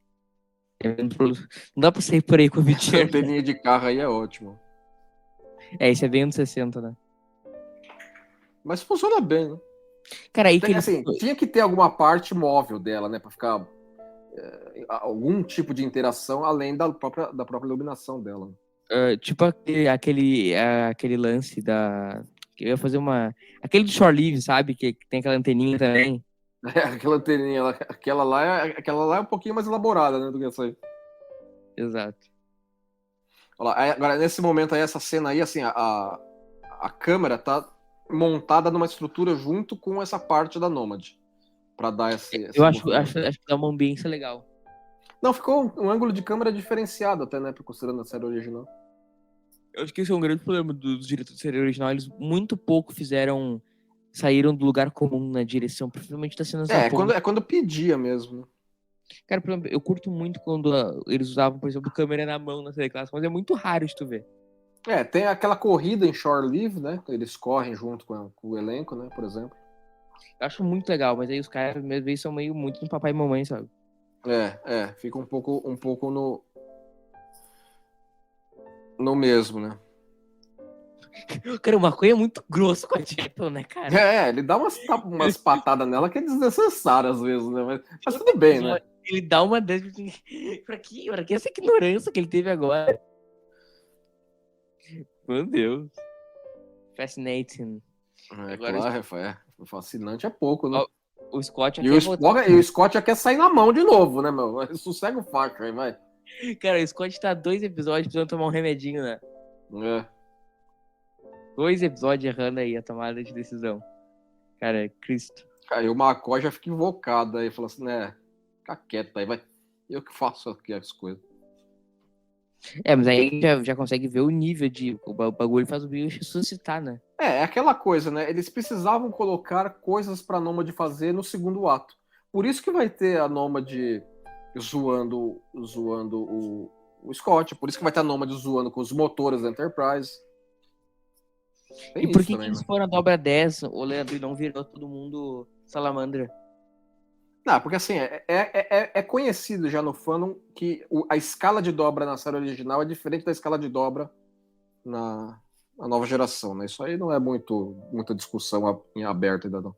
Speaker 3: não dá pra sair por aí com a Vigier.
Speaker 4: A anteninha de carro aí é ótimo.
Speaker 3: Isso é bem anos 60, né?
Speaker 4: Mas funciona bem, né?
Speaker 3: Cara, aí
Speaker 4: tinha que ter alguma parte móvel dela, né? Pra ficar algum tipo de interação além da própria iluminação dela.
Speaker 3: Tipo aquele lance da... Eu ia fazer aquele do Shore Leave, sabe? Que tem aquela anteninha também.
Speaker 4: Aquela anteninha, aquela lá é um pouquinho mais elaborada, né? Do que essa aí.
Speaker 3: Exato.
Speaker 4: Olha lá, agora, nesse momento aí, essa cena aí, assim, a câmera tá montada numa estrutura junto com essa parte da Nomad. Pra dar esse
Speaker 3: Eu acho que dá uma ambiência legal.
Speaker 4: Não, ficou um ângulo de câmera diferenciado até, né? Considerando a série original.
Speaker 3: Eu acho que esse é um grande problema dos diretores de série original. Eles muito pouco saíram do lugar comum na direção, principalmente das cenas da ponte.
Speaker 4: Quando pedia mesmo, né?
Speaker 3: Cara, por exemplo, eu curto muito quando eles usavam, por exemplo, câmera na mão na série clássica, mas é muito raro de tu ver.
Speaker 4: Tem aquela corrida em Shore Leave, né? Eles correm junto com o elenco, né? Por exemplo.
Speaker 3: Eu acho muito legal, mas aí os caras, às vezes, são meio muito no papai e mamãe, sabe?
Speaker 4: Fica um pouco No mesmo, né?
Speaker 3: Cara, o maconha é muito grosso com a Chapel, né, cara?
Speaker 4: Ele dá umas patadas nela que é desnecessário às vezes, né? Mas tudo bem, né?
Speaker 3: Ele dá uma dessas. Pra que essa ignorância que ele teve agora? Meu Deus. Fascinating. Agora
Speaker 4: Claro, fascinante é pouco, né?
Speaker 3: o Scott
Speaker 4: E o Scott já quer sair na mão de novo, né, meu? Sossega o faca aí, vai.
Speaker 3: Cara, o Scott tá 2 episódios precisando tomar um remedinho, né? 2 episódios errando aí a tomada de decisão. Cara, Cristo.
Speaker 4: Aí o McCoy já fica invocado aí, fala assim, né? Fica quieto aí, vai. Eu que faço aqui as coisas.
Speaker 3: Mas aí já consegue ver o nível de... O bagulho faz o bicho ressuscitar, né?
Speaker 4: É aquela coisa, né? Eles precisavam colocar coisas pra Nômade fazer no segundo ato. Por isso que vai ter a Nômade zoando o Scott. Por isso que vai ter a Nômade zoando com os motores da Enterprise. Tem
Speaker 3: e por que
Speaker 4: também,
Speaker 3: eles
Speaker 4: né?
Speaker 3: foram a dobra 10, o Leandro não virou todo mundo salamandra?
Speaker 4: Não, porque assim, é conhecido já no fandom que a escala de dobra na série original é diferente da escala de dobra na nova geração, né? Isso aí não é muita discussão em aberto ainda não.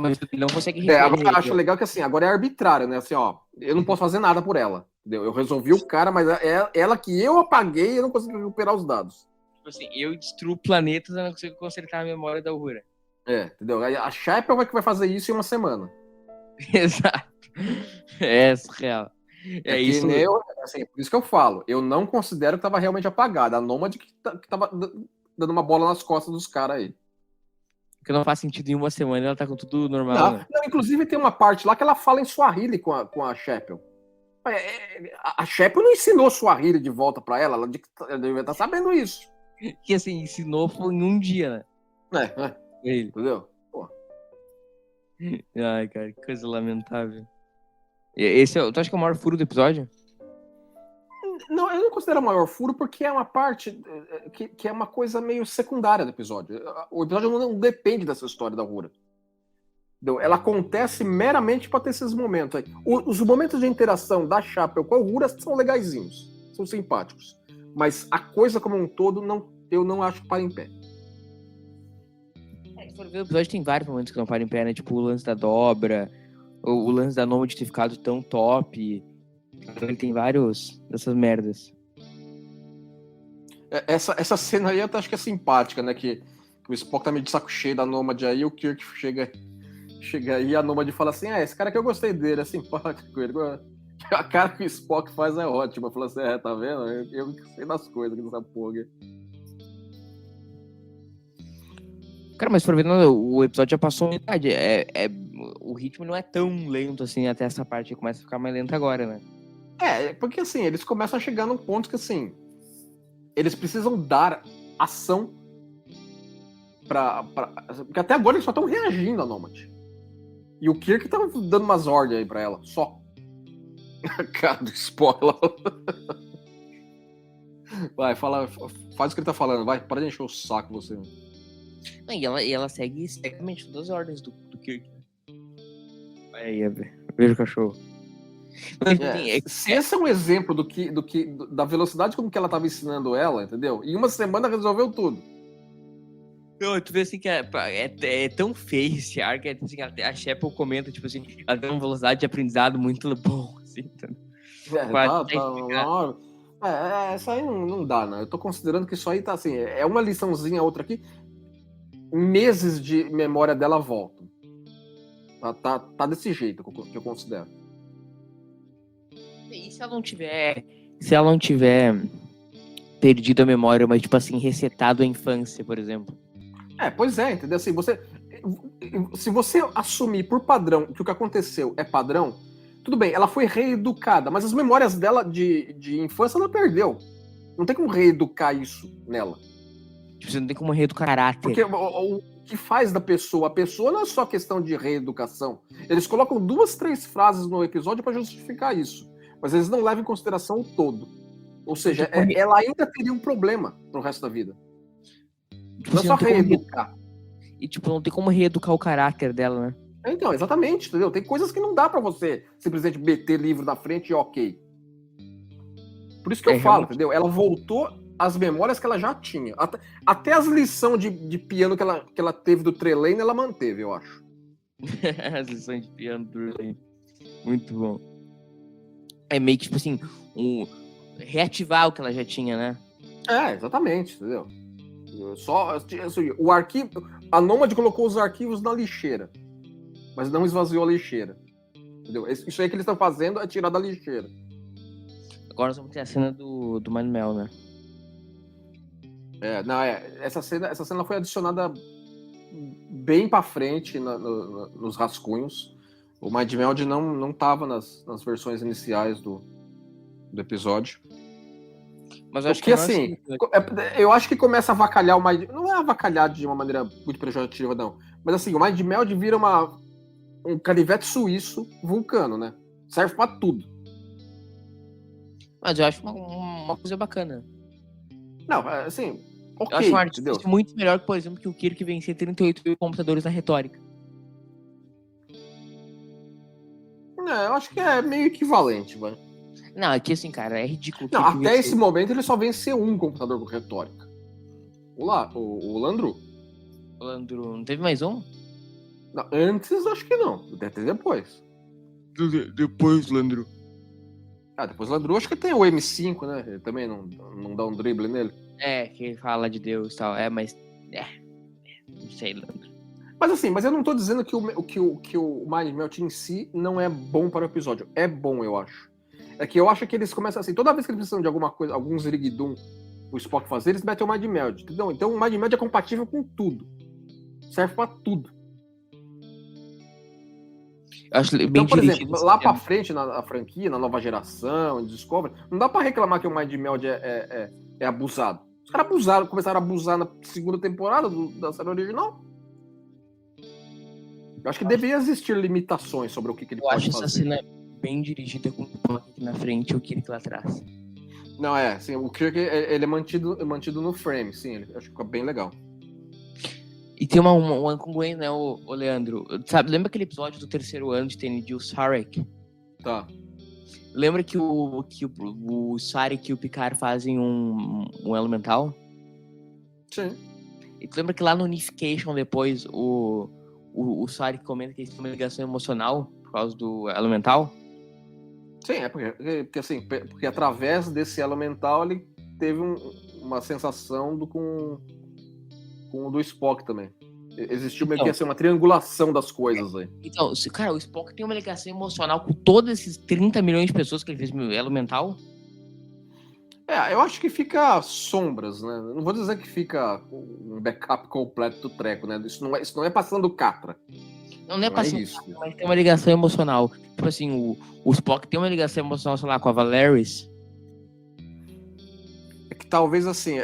Speaker 3: Mas ele não consegue
Speaker 4: Agora eu acho legal que assim, agora é arbitrário, né? Assim, ó, eu não posso fazer nada por ela, entendeu? Eu resolvi o cara, mas ela que eu apaguei, eu não consegui recuperar os dados.
Speaker 3: Tipo assim, eu destruo planetas, eu não consigo consertar a memória da Uhura.
Speaker 4: Entendeu? A Shepard vai fazer isso em uma semana.
Speaker 3: Exato. É surreal. Isso.
Speaker 4: Assim, por isso que eu falo, eu não considero que tava realmente apagada. A Nômade que tava dando uma bola nas costas dos caras aí.
Speaker 3: Porque não faz sentido em uma semana, ela tá com tudo normal. Né?
Speaker 4: Não, inclusive tem uma parte lá que ela fala em Swahili com a Shepard. A Shepard não ensinou Swahili de volta pra ela devia estar sabendo isso.
Speaker 3: Que assim, ensinou foi em um dia, né?
Speaker 4: Ele. Entendeu?
Speaker 3: Ai, cara, que coisa lamentável. Esse tu acha que é o maior furo do episódio?
Speaker 4: Não, eu não considero o maior furo porque é uma parte que é uma coisa meio secundária do episódio. O episódio não depende dessa história da Uhura. Ela acontece meramente para ter esses momentos aí. Os momentos de interação da Chapel com a Uhura são legaisinhos, são simpáticos. Mas a coisa como um todo, eu não acho que para em pé.
Speaker 3: Se for ver, o episódio tem vários momentos que não param em pé, né? Tipo o lance da dobra, o lance da Nômade ter ficado tão top. Ele tem vários dessas merdas.
Speaker 4: Essa cena aí eu acho que é simpática, né? Que o Spock tá meio de saco cheio da Nômade aí, o Kirk chega aí e a Nômade fala assim, esse cara que eu gostei dele, é simpático. A cara que o Spock faz é ótima. Fala assim, tá vendo? Eu sei das coisas aqui dessa porra.
Speaker 3: Cara, mas se for ver, o episódio já passou a metade. O ritmo não é tão lento assim até essa parte. Começa a ficar mais lento agora, né?
Speaker 4: Porque assim, eles começam a chegar num ponto que assim, eles precisam dar ação porque até agora eles só estão reagindo a Nômade. E o Kirk tá dando umas ordens aí pra ela, só. Cara do spoiler. Vai, faz o que ele tá falando, vai, para de encher o saco você.
Speaker 3: Não, e ela segue cegamente todas as ordens do Kirk. Aí, veja o cachorro.
Speaker 4: Se esse é um exemplo da velocidade com que ela tava ensinando ela, entendeu? Em uma semana resolveu tudo.
Speaker 3: Não, tu vê assim que é tão feio esse arco, assim, a Chapel comenta, tipo assim, ela tem uma velocidade de aprendizado muito bom, assim, entendeu?
Speaker 4: Isso aí não dá, né? Eu tô considerando que isso aí tá assim, é uma liçãozinha, outra aqui, meses de memória dela voltam. Tá desse jeito que eu considero.
Speaker 3: E se ela não tiver perdido a memória, mas tipo assim, resetado a infância, por exemplo?
Speaker 4: Pois é, entendeu? Assim, se você assumir por padrão que o que aconteceu é padrão, tudo bem, ela foi reeducada, mas as memórias dela de infância ela perdeu. Não tem como reeducar isso nela.
Speaker 3: Tipo, você não tem como reeducar caráter.
Speaker 4: Porque o que faz da pessoa, a pessoa não é só questão de reeducação. Eles colocam 2, 3 frases no episódio para justificar isso, mas eles não levam em consideração o todo. Ou seja, ela ainda teria um problema pro resto da vida.
Speaker 3: Tipo,
Speaker 4: não é só reeducar.
Speaker 3: E tipo, não tem como reeducar o caráter dela, né?
Speaker 4: Então, exatamente, entendeu? Tem coisas que não dá pra você simplesmente meter livro na frente e ok. Por isso que eu falo, entendeu? Ela voltou as memórias que ela já tinha. Até as lições de piano que ela teve do Trelane, ela manteve, eu acho.
Speaker 3: As lições de piano do Trelane. Muito bom. É meio que, tipo assim, reativar o que ela já tinha, né?
Speaker 4: Exatamente, entendeu? Só o arquivo. A Nômade colocou os arquivos na lixeira, mas não esvaziou a lixeira. Entendeu? Isso aí que eles estão fazendo é tirar da lixeira.
Speaker 3: Agora nós vamos ter a cena do Mind Meld, né?
Speaker 4: Essa cena foi adicionada bem pra frente nos rascunhos. O Mind Meld não tava nas versões iniciais do episódio.
Speaker 3: Mas eu acho
Speaker 4: porque assim, eu acho que começa a avacalhar o Mind... Não é avacalhar de uma maneira muito pejorativa, não. Mas assim, o Mind Meld vira um canivete suíço vulcano, né? Serve pra tudo.
Speaker 3: Mas eu acho uma coisa bacana.
Speaker 4: Não, assim, ok,
Speaker 3: eu acho um
Speaker 4: entendeu?
Speaker 3: artifício muito melhor, por exemplo, que o Kirk vencer 38 mil computadores na retórica.
Speaker 4: Eu acho que é meio equivalente, mano.
Speaker 3: Não, aqui assim, cara, é ridículo.
Speaker 4: Não, até esse momento ele só venceu um computador com retórica. O Landru.
Speaker 3: O Landru, não teve mais um?
Speaker 4: Não, antes acho que não, deve ter depois.
Speaker 3: Depois, Landru.
Speaker 4: Depois o Landru acho que tem o M5, né? Ele também não dá um drible nele.
Speaker 3: Que ele fala de Deus e tal. Mas. Não sei, Landru.
Speaker 4: Mas eu não tô dizendo que o Mind Melt em si não é bom para o episódio. É bom, eu acho. É que eu acho que eles começam assim, toda vez que eles precisam de alguma coisa, alguns Zirigdum o Spock fazer, eles metem o Mind Meld, entendeu? Então o Mind Meld é compatível com tudo. Serve pra tudo.
Speaker 3: Eu acho bem
Speaker 4: então, por exemplo, lá pra
Speaker 3: tempo.
Speaker 4: frente, na franquia, na nova geração, em Discovery, não dá pra reclamar que o Mind Meld é abusado. Os caras abusaram, começaram a abusar na segunda temporada da série original. Eu acho que deveria existir limitações sobre o que ele pode fazer.
Speaker 3: Eu acho essa cena bem dirigida com o Spock aqui na frente e o Kirk lá atrás.
Speaker 4: Não, assim, o Kirk ele é mantido no frame, sim, ele acho que fica bem legal.
Speaker 3: E tem uma incongruência, né, o Leandro? Sabe, lembra aquele episódio do terceiro ano de TNG, o Sarek?
Speaker 4: Tá.
Speaker 3: Lembra que o Sarek e o Picard fazem um elemental?
Speaker 4: Sim.
Speaker 3: E tu lembra que lá no Unification depois o Sarek comenta que eles têm uma ligação emocional por causa do elemental?
Speaker 4: Sim, porque através desse elemental ele teve uma sensação com o do Spock também. Existiu meio que assim, uma triangulação das coisas aí.
Speaker 3: Então, cara, o Spock tem uma ligação emocional com todos esses 30 milhões de pessoas que ele fez elemental?
Speaker 4: Eu acho que fica sombras, né? Não vou dizer que fica um backup completo do treco, né? Isso não é passando catra.
Speaker 3: Não é passando catra, mas tem uma ligação emocional. Tipo assim, o Spock tem uma ligação emocional, sei lá, com a Valeris.
Speaker 4: É que talvez assim,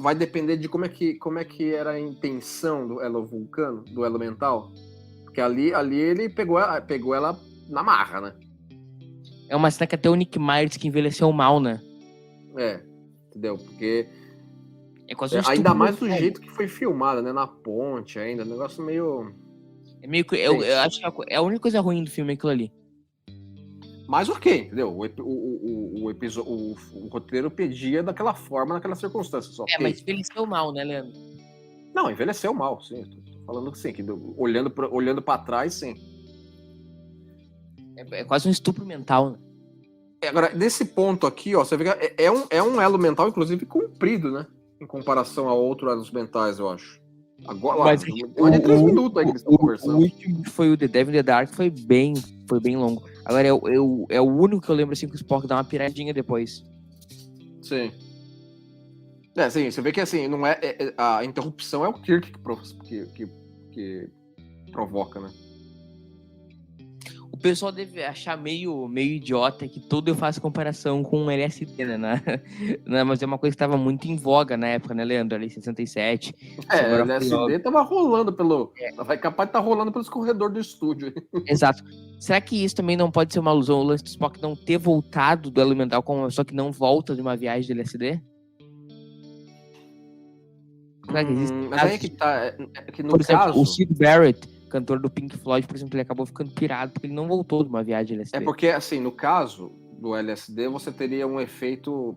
Speaker 4: vai depender de como é que era a intenção do Elo Vulcano, do Elemental. Porque ali ele pegou ela na marra, né?
Speaker 3: É uma cena que até o Nick Myers que envelheceu mal, né?
Speaker 4: Entendeu? Porque
Speaker 3: é quase
Speaker 4: ainda mais do jeito que foi filmado, né? Na ponte ainda, negócio meio...
Speaker 3: Eu acho que é a única coisa ruim do filme aquilo ali.
Speaker 4: Mas ok, entendeu? O roteiro pedia daquela forma, naquelas circunstâncias. Okay.
Speaker 3: Mas envelheceu mal, né, Leandro?
Speaker 4: Não, envelheceu mal, sim. Tô falando que sim, que olhando pra trás, sim.
Speaker 3: É quase um estupro mental, né?
Speaker 4: Agora, nesse ponto aqui, ó, você vê que é um elo mental, inclusive, comprido, né? Em comparação a outros elos mentais, eu acho. Agora,
Speaker 3: mas
Speaker 4: olha 3 minutos aí que eles estão conversando.
Speaker 3: O último que foi o The Devil in the Dark foi bem longo. Agora, é o único que eu lembro, assim, que o Spock dá uma piradinha depois.
Speaker 4: Sim. Sim, você vê que, assim, não a interrupção é o Kirk que provoca, né?
Speaker 3: O pessoal deve achar meio idiota que tudo eu faço comparação com o LSD, né? Mas é uma coisa que estava muito em voga na época, né, Leandro? Ali, 67.
Speaker 4: O LSD tava rolando vai capaz de estar rolando pelos corredores do estúdio.
Speaker 3: Exato. Será que isso também não pode ser uma alusão ao lance do Spock não ter voltado do elemental como uma pessoa que não volta de uma viagem de LSD? Será que existe?
Speaker 4: Mas aí que tá... que no
Speaker 3: por exemplo,
Speaker 4: caso...
Speaker 3: o Sid Barrett, cantor do Pink Floyd, por exemplo, ele acabou ficando pirado porque ele não voltou de uma viagem de LSD.
Speaker 4: É porque, assim, no caso do LSD, você teria um efeito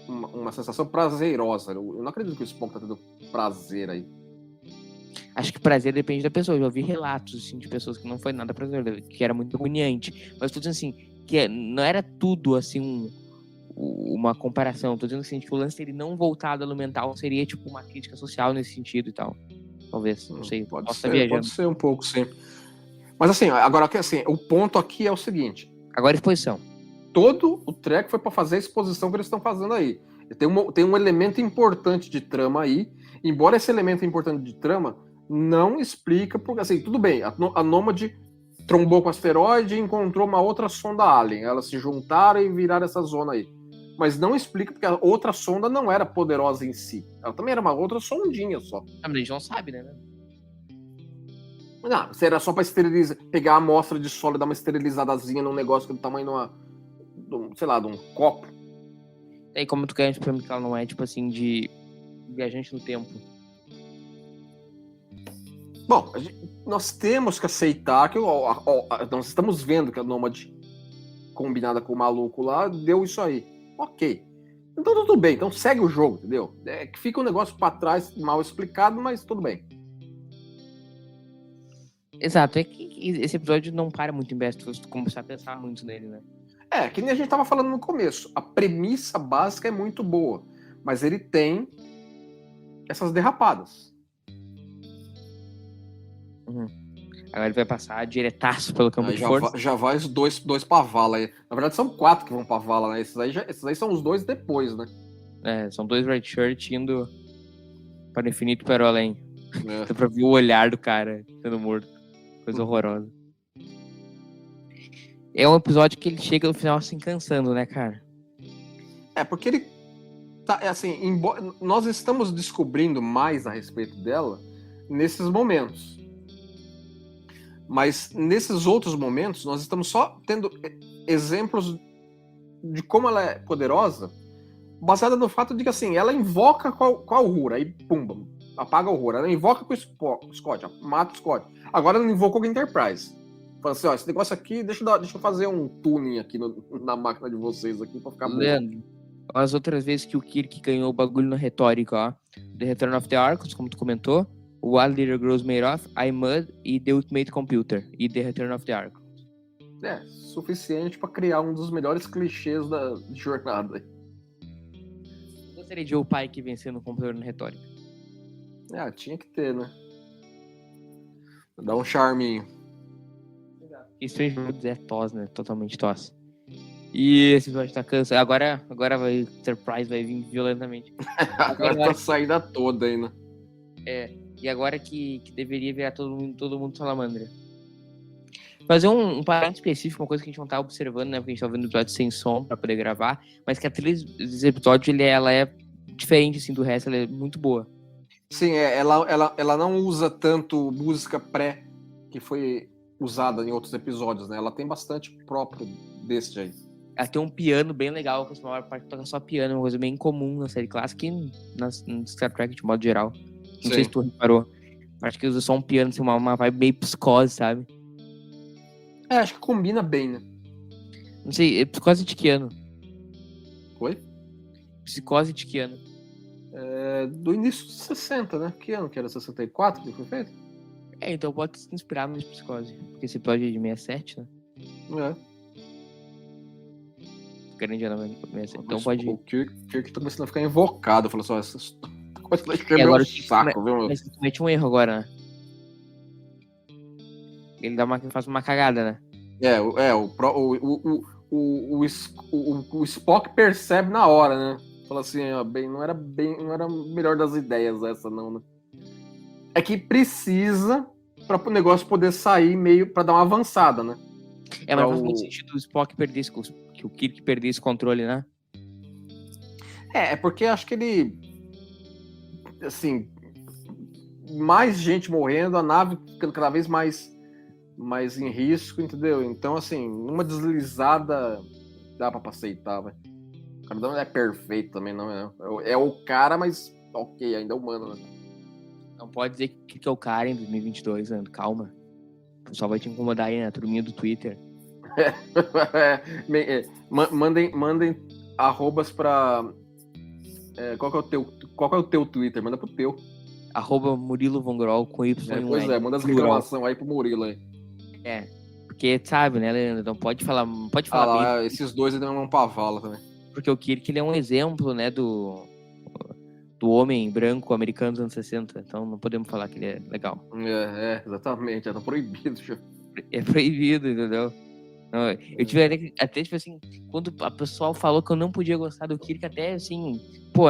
Speaker 4: uma sensação prazerosa. Eu não acredito que o Spock tá tendo prazer aí.
Speaker 3: Acho que prazer depende da pessoa. Eu já ouvi relatos, assim, de pessoas que não foi nada prazer, que era muito agoniante. Mas tô dizendo assim, que não era tudo, assim, uma comparação. Tô dizendo assim, tipo, o lance dele não voltado ao mental seria, tipo, uma crítica social nesse sentido e tal. Talvez, não sei.
Speaker 4: Pode
Speaker 3: Posso
Speaker 4: ser,
Speaker 3: estar viajando.
Speaker 4: pode ser um pouco, sim. Mas assim, agora assim, o ponto aqui é o seguinte.
Speaker 3: Agora, exposição.
Speaker 4: Todo o Trek foi para fazer a exposição que eles estão fazendo aí. Tem um elemento importante de trama aí, embora esse elemento importante de trama não explica, porque assim, tudo bem, a Nômade trombou com o asteroide e encontrou uma outra sonda alien, elas se juntaram e viraram essa zona aí. Mas não explica porque a outra sonda não era poderosa em si. Ela também era uma outra sondinha só.
Speaker 3: Ah, mas a gente não sabe, né?
Speaker 4: Não, se era só para esterilizar, pegar a amostra de solo e dar uma esterilizadazinha num negócio que é do tamanho sei lá, de um copo.
Speaker 3: E aí, como tu quer pra mim que ela não é, tipo assim, de viajante no tempo?
Speaker 4: Bom, nós temos que aceitar que nós estamos vendo que a Nômade combinada com o maluco lá deu isso aí. Ok. Então tudo bem, então segue o jogo, entendeu? É que fica um negócio para trás mal explicado, mas tudo bem.
Speaker 3: Exato, é que esse episódio não para muito em Best se tu começar a pensar muito nele, né?
Speaker 4: É, que nem a gente tava falando no começo. A premissa básica é muito boa, mas ele tem essas derrapadas.
Speaker 3: Agora ele vai passar diretaço pelo campo de força.
Speaker 4: Já vai os dois pra vala aí. Na verdade, são 4 que vão pra vala, né? Esses aí são os 2 depois, né?
Speaker 3: É, são 2 Red Shirt indo para o infinito e para o além.
Speaker 4: É.
Speaker 3: Dá pra ver o olhar do cara sendo morto. Coisa horrorosa. É um episódio que ele chega no final assim cansando, né, cara?
Speaker 4: É, porque ele tá, assim, nós estamos descobrindo mais a respeito dela nesses momentos. Mas nesses outros momentos, nós estamos só tendo exemplos de como ela é poderosa, baseada no fato de que, assim, ela invoca com a Uhura, aí, pumba, apaga a Uhura. Ela invoca com o Scott, mata o Scott. Agora ela invocou com a Enterprise. Fala assim, ó, esse negócio aqui, deixa eu fazer um tuning aqui na máquina de vocês aqui pra ficar bom.
Speaker 3: Leandro, as outras vezes que o Kirk ganhou o bagulho na retórica, ó. The Return of the Archons, como tu comentou. O What Little Girls Made Of, I Mud e The Ultimate Computer. E The Return of the Archons.
Speaker 4: É, suficiente pra criar um dos melhores clichês da jornada.
Speaker 3: Eu gostaria de ver o pai que venceu no computador na retórica.
Speaker 4: É, tinha que ter, né? Dá um charminho.
Speaker 3: E Strange Worlds é tos, né? Totalmente tos. E esse episódio tá cansado. Agora vai, Enterprise vai vir violentamente.
Speaker 4: Agora tá saída toda aí, né?
Speaker 3: É. E agora que deveria virar todo mundo salamandra. Fazer um parênteses específico, uma coisa que a gente não tá observando, né? Porque a gente tá vendo o episódio sem som pra poder gravar. Mas que a trilha desse episódio, ela é diferente, assim, do resto. Ela é muito boa.
Speaker 4: Sim, ela não usa tanto música pré que foi usada em outros episódios, né? Ela tem bastante próprio desse aí.
Speaker 3: Ela tem um piano bem legal, que a maior parte toca só piano, uma coisa bem incomum na série clássica e no Star Trek de modo geral. Não sei se tu reparou. Acho que usa só um piano, assim, uma vibe meio psicose, sabe?
Speaker 4: É, acho que combina bem, né?
Speaker 3: Não sei, é psicose de que ano?
Speaker 4: Oi?
Speaker 3: Psicose de que ano?
Speaker 4: É, do início dos 60, né? Que ano que era? 64 que foi feito?
Speaker 3: É, então pode se inspirar no psicose. Porque esse episódio é de 67, né?
Speaker 4: É.
Speaker 3: Grande ano 67. Então
Speaker 4: Mas
Speaker 3: pode...
Speaker 4: o Kirk tá começando a ficar invocado. Falou só, essas coisas vai encher
Speaker 3: agora
Speaker 4: meu saco, viu?
Speaker 3: Mas ele comete um erro agora, né? Ele faz uma cagada, né?
Speaker 4: O Spock percebe na hora, né? Fala assim, ó, não era a melhor das ideias essa, não, né? É que precisa para o negócio poder sair meio para dar uma avançada, né?
Speaker 3: É, mas faz muito sentido o Spock perder que o Kirk perder esse controle, né?
Speaker 4: É porque acho que ele, assim, mais gente morrendo, a nave ficando cada vez mais em risco, entendeu? Então, assim, uma deslizada dá pra aceitar, velho. O cara não é perfeito também, não é? É o cara, mas ok, ainda é humano, né?
Speaker 3: Não pode dizer que é o cara em 2022, né? Calma. O pessoal vai te incomodar aí, né? A turminha do Twitter.
Speaker 4: Mandem arrobas pra Qual que é o teu Twitter? Manda pro teu.
Speaker 3: @Murilo Von Grol com Y.
Speaker 4: Pois é, manda as reclamações aí pro Murilo aí.
Speaker 3: Porque sabe, né, Leandro? Não pode falar
Speaker 4: lá,
Speaker 3: bem.
Speaker 4: esses dois ainda não pra vala também.
Speaker 3: Porque o Kirk, ele é um exemplo, né, do homem branco americano dos anos 60. Então não podemos falar que ele é legal.
Speaker 4: Exatamente. Tá proibido, já.
Speaker 3: É proibido, entendeu? Não, eu tive até, tipo assim, quando a pessoal falou que eu não podia gostar do Kirk, até assim,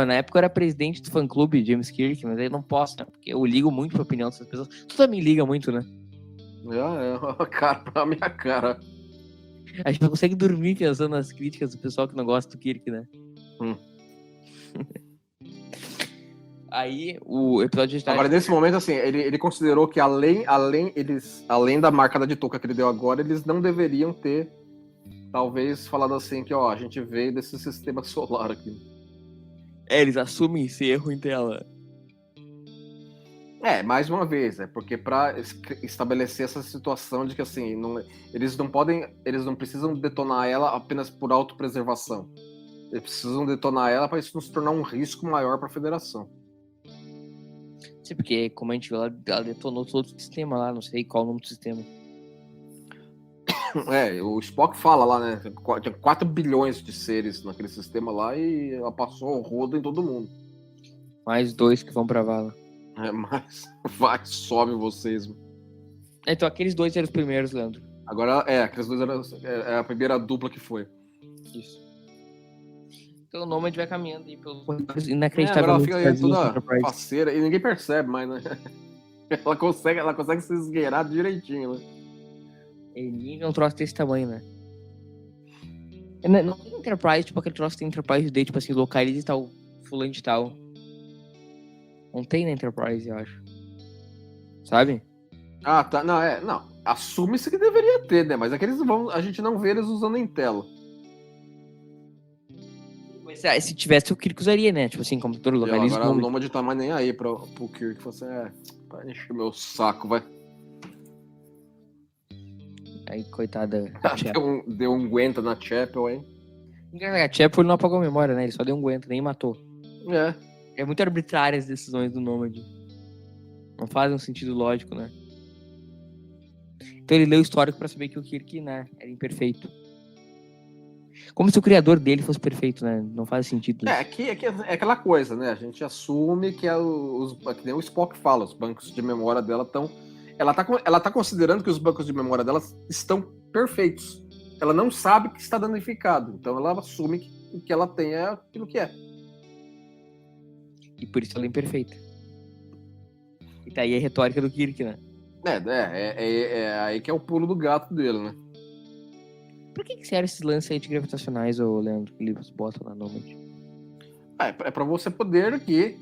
Speaker 3: na época eu era presidente do fã-clube James Kirk, mas aí não posso, né? Porque eu ligo muito pra opinião dessas pessoas. Tu também liga muito, né?
Speaker 4: A minha cara.
Speaker 3: A gente não consegue dormir pensando nas críticas do pessoal que não gosta do Kirk, né? Aí, o episódio de
Speaker 4: Agora, nesse momento, assim, ele considerou que além da marcada de touca que ele deu agora, eles não deveriam ter, talvez, falado assim, que, a gente veio desse sistema solar aqui.
Speaker 3: Eles assumem esse erro em tela.
Speaker 4: Mais uma vez, porque para estabelecer essa situação de que, assim, eles não precisam detonar ela apenas por autopreservação. Eles precisam detonar ela para isso não se tornar um risco maior para a federação.
Speaker 3: Sim, porque, como a gente viu, ela detonou todo o sistema lá, não sei qual o nome do sistema.
Speaker 4: O Spock fala lá, né? Tinha 4 bilhões de seres naquele sistema lá e ela passou o rodo em todo mundo.
Speaker 3: Mais 2 que vão pra vala.
Speaker 4: Mas some vocês.
Speaker 3: Então, aqueles 2 eram os primeiros, Leandro.
Speaker 4: Agora, aqueles 2 eram a primeira dupla que foi.
Speaker 3: Isso. Então o Nomad vai caminhando aí pelos corredores
Speaker 4: Agora
Speaker 3: inacreditavelmente.
Speaker 4: ela fica aí toda faceira e ninguém percebe mais, né? Ela consegue se esgueirar direitinho, né?
Speaker 3: Ele é um troço desse tamanho, né? Não tem Enterprise, tipo aquele troço tem Enterprise Day, tipo assim, localiza e tal, fulano de tal. Não tem na Enterprise, eu acho. Sabe?
Speaker 4: Tá. Não. Assume-se que deveria ter, né? Mas aqueles a gente não vê eles usando em tela.
Speaker 3: Mas se tivesse, o Kirk usaria, né? Tipo assim, computador localiza.
Speaker 4: Agora o Nomad tá mais nem aí pro Kirk. Você vai encher meu saco, vai.
Speaker 3: Aí, coitada.
Speaker 4: Deu um aguenta na Chapel, hein?
Speaker 3: A Chapel não apagou a memória, né? Ele só deu um aguenta, nem matou. É muito arbitrária as decisões do Nomad. Não fazem um sentido lógico, né? Então ele leu o histórico pra saber que o Kirk, né, era imperfeito. Como se o criador dele fosse perfeito, né? Não faz sentido.
Speaker 4: É aquela coisa, né? A gente assume que que nem o Spock fala, os bancos de memória dela estão... Ela tá considerando que os bancos de memória dela estão perfeitos. Ela não sabe que está danificado. Então ela assume que o que ela tem é aquilo que é.
Speaker 3: E por isso ela é imperfeita. E tá aí a retórica do Kirk, né?
Speaker 4: É aí que é o pulo do gato dele, né?
Speaker 3: Por que serve esses lances aí de gravitacionais, ô Leandro, que eles botam lá no Nomad?
Speaker 4: É pra você poder aqui,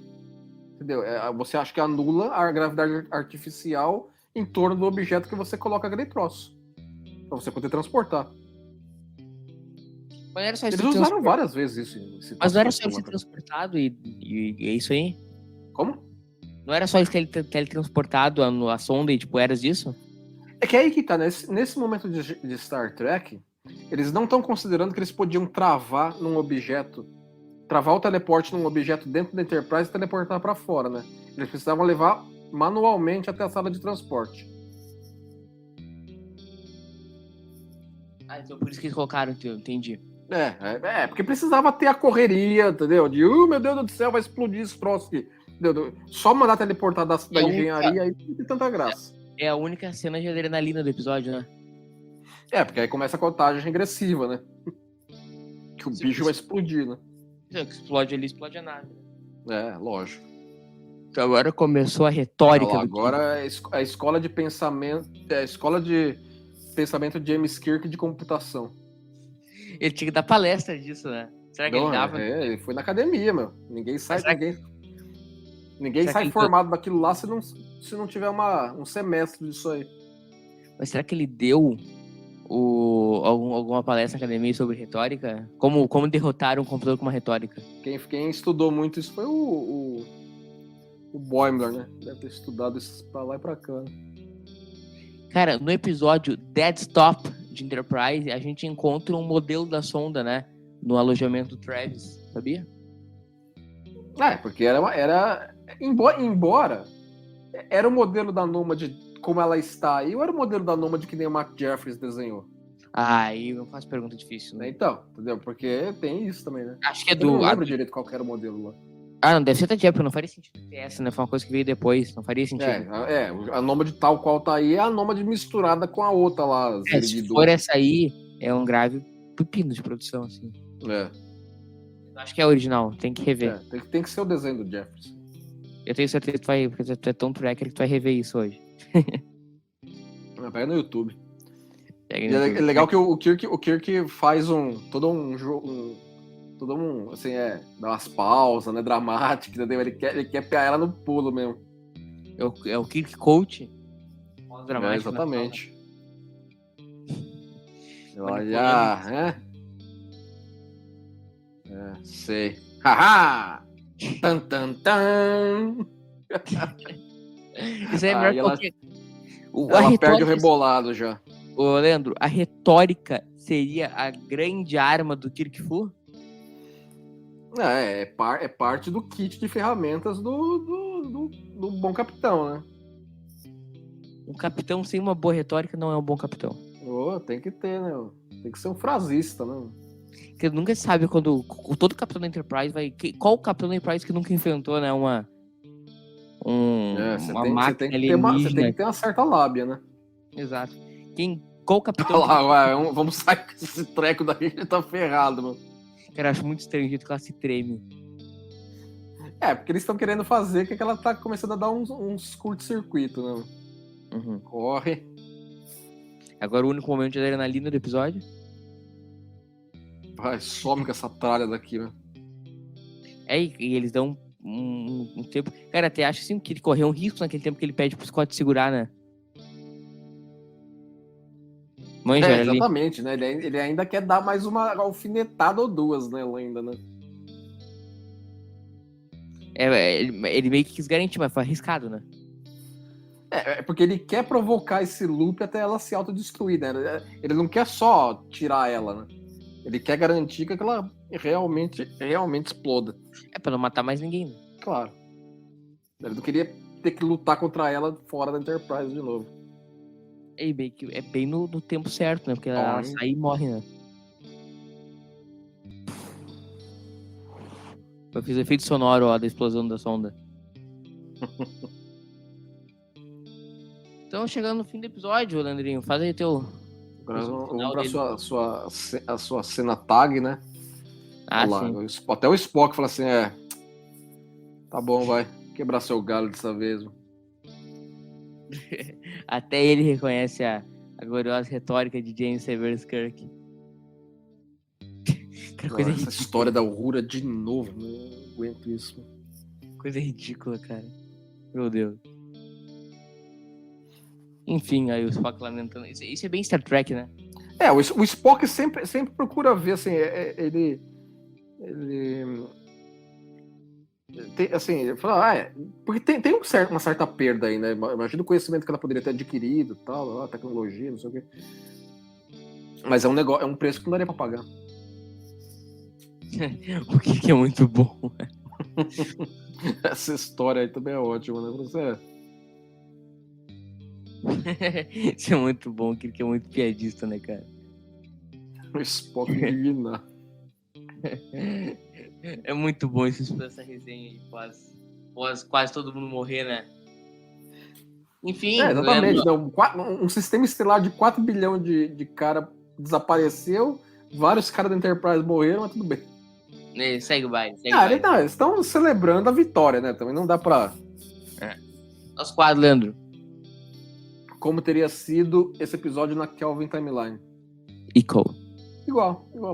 Speaker 4: entendeu? Você acha que anula a gravidade artificial em torno do objeto que você coloca aquele troço. Pra você poder transportar.
Speaker 3: Mas era só
Speaker 4: eles usaram várias vezes isso.
Speaker 3: Mas não era só ele ser transportado e é isso aí?
Speaker 4: Como?
Speaker 3: Não era só ele ter teletransportado a sonda e, tipo, era disso?
Speaker 4: É que aí que tá, nesse momento de Star Trek, eles não estão considerando que eles podiam travar o teleporte num objeto dentro da Enterprise e teleportar pra fora, né? Eles precisavam levar manualmente até a sala de transporte.
Speaker 3: Então por isso que eles colocaram, entendi.
Speaker 4: Porque precisava ter a correria, entendeu? De, meu Deus do céu, vai explodir esse troço aqui. Entendeu? Só mandar teleportar da engenharia aí não tem tanta graça. É
Speaker 3: a única cena de adrenalina do episódio, né?
Speaker 4: Porque aí começa a contagem regressiva, né? Que o bicho vai explodir, né?
Speaker 3: Que explode ali, explode a nave.
Speaker 4: Lógico.
Speaker 3: Então agora começou a retórica.
Speaker 4: Agora a escola de pensamento. A escola de pensamento de James Kirk de computação.
Speaker 3: Ele tinha que dar palestra disso, né? Será que ele dava?
Speaker 4: Ele foi na academia, meu. Ninguém sai formado daquilo lá se não tiver um semestre disso aí.
Speaker 3: Mas será que ele deu alguma palestra na academia sobre retórica? Como derrotar um computador com uma retórica?
Speaker 4: Quem estudou muito isso foi o Boimler, né? Deve ter estudado isso pra lá e pra cá. Né?
Speaker 3: Cara, no episódio Dead Stop de Enterprise, a gente encontra um modelo da sonda, né? No alojamento do Travis, sabia?
Speaker 4: Porque era embora era o modelo da Nomad como ela está aí, ou era o modelo da Nomad que nem o Mark Jeffries desenhou?
Speaker 3: Aí eu faço pergunta difícil, né?
Speaker 4: Então, entendeu? Porque tem isso também, né?
Speaker 3: Acho que é
Speaker 4: Eu não
Speaker 3: do.
Speaker 4: lembro direito qual que era o modelo lá.
Speaker 3: Não, deve ser da Jeffrey, não faria sentido ter essa, né? Foi uma coisa que veio depois, não faria sentido.
Speaker 4: A Nomad tal qual tá aí é a Nomad misturada com a outra lá.
Speaker 3: Se for essa aí, é um grave pepino de produção, assim.
Speaker 4: É.
Speaker 3: Eu acho que é original, tem que rever.
Speaker 4: Tem que ser o desenho do Jeffries.
Speaker 3: Eu tenho certeza que tu vai, porque tu é tão tracker que tu vai rever isso hoje.
Speaker 4: Pega no YouTube.
Speaker 3: Pega
Speaker 4: E
Speaker 3: no
Speaker 4: é
Speaker 3: YouTube.
Speaker 4: legal que o Kirk faz todo um jogo. Assim, dá umas pausas, né? Dramáticas, entendeu? Ele quer pegar ela no pulo mesmo.
Speaker 3: É o Kirk Coach. Dramático,
Speaker 4: exatamente.
Speaker 3: Olha,
Speaker 4: né? Sei. Haha! Tan, tan, tan!
Speaker 3: Isso é melhor porque...
Speaker 4: Ela perde o rebolado já.
Speaker 3: Ô, Leandro, a retórica seria a grande arma do Kirk Fu?
Speaker 4: É parte do kit de ferramentas do bom capitão, né?
Speaker 3: Um capitão sem uma boa retórica não é um bom capitão.
Speaker 4: Tem que ter, né? Tem que ser um frasista, né?
Speaker 3: Porque nunca se sabe quando todo capitão da Enterprise vai... Qual capitão da Enterprise que nunca inventou, né? Uma máquina alienígena.
Speaker 4: Você tem que ter uma certa lábia, né?
Speaker 3: Exato. Qual capitão...
Speaker 4: Vamos sair com esse treco daí, ele tá ferrado, mano.
Speaker 3: Cara, eu acho muito estranho o jeito que ela se treme.
Speaker 4: Porque eles estão querendo fazer que ela tá começando a dar uns curto-circuito, né?
Speaker 3: Uhum.
Speaker 4: Corre.
Speaker 3: Agora o único momento de adrenalina do episódio.
Speaker 4: Vai, some com essa tralha daqui, né?
Speaker 3: E eles dão um tempo... Cara, até acho assim que ele correu um risco naquele tempo que ele pede pro Scott segurar, né? Manja,
Speaker 4: exatamente, né? Ele ainda quer dar mais uma alfinetada ou duas, né? Ainda, né?
Speaker 3: Ele meio que quis garantir, mas foi arriscado, né?
Speaker 4: Porque ele quer provocar esse loop até ela se autodestruir, né? Ele não quer só tirar ela, né? Ele quer garantir que ela realmente exploda.
Speaker 3: Pra não matar mais ninguém, né?
Speaker 4: Claro. Ele não queria ter que lutar contra ela fora da Enterprise de novo.
Speaker 3: É bem no tempo certo, né? Porque ela sai e morre, né? Eu fiz efeito sonoro, ó, da explosão da sonda. Então, chegando no fim do episódio, Leandrinho, faz aí teu...
Speaker 4: Agora vamos pra sua cena tag, né?
Speaker 3: Sim.
Speaker 4: Até o Spock fala assim, tá bom, vai quebrar seu galho dessa vez.
Speaker 3: Até ele reconhece a gloriosa retórica de James Severus Kirk.
Speaker 4: Essa história da Uhura de novo, não aguento isso.
Speaker 3: Coisa ridícula, cara. Meu Deus. Enfim, aí o Spock lamentando. Isso é bem Star Trek, né?
Speaker 4: O Spock sempre procura ver, assim, ele tem, assim, ele fala, porque tem uma certa perda aí, né? Imagina o conhecimento que ela poderia ter adquirido, tal, a tecnologia, não sei o quê. Mas é um preço que não daria pra pagar.
Speaker 3: O que é muito bom.
Speaker 4: Essa história aí também é ótima, né? Você
Speaker 3: Isso é muito bom, que é muito piadista, né, cara?
Speaker 4: o Spock indignado.
Speaker 3: É muito bom essa resenha aí, quase todo mundo morrer, né? Enfim.
Speaker 4: Exatamente. Um sistema estelar de 4 bilhões de cara desapareceu, vários caras da Enterprise morreram, mas tudo bem.
Speaker 3: Segue o baile.
Speaker 4: Eles estão celebrando a vitória, né? Também não dá pra...
Speaker 3: Nosso quadro, Leandro.
Speaker 4: Como teria sido esse episódio na Kelvin Timeline? Igual.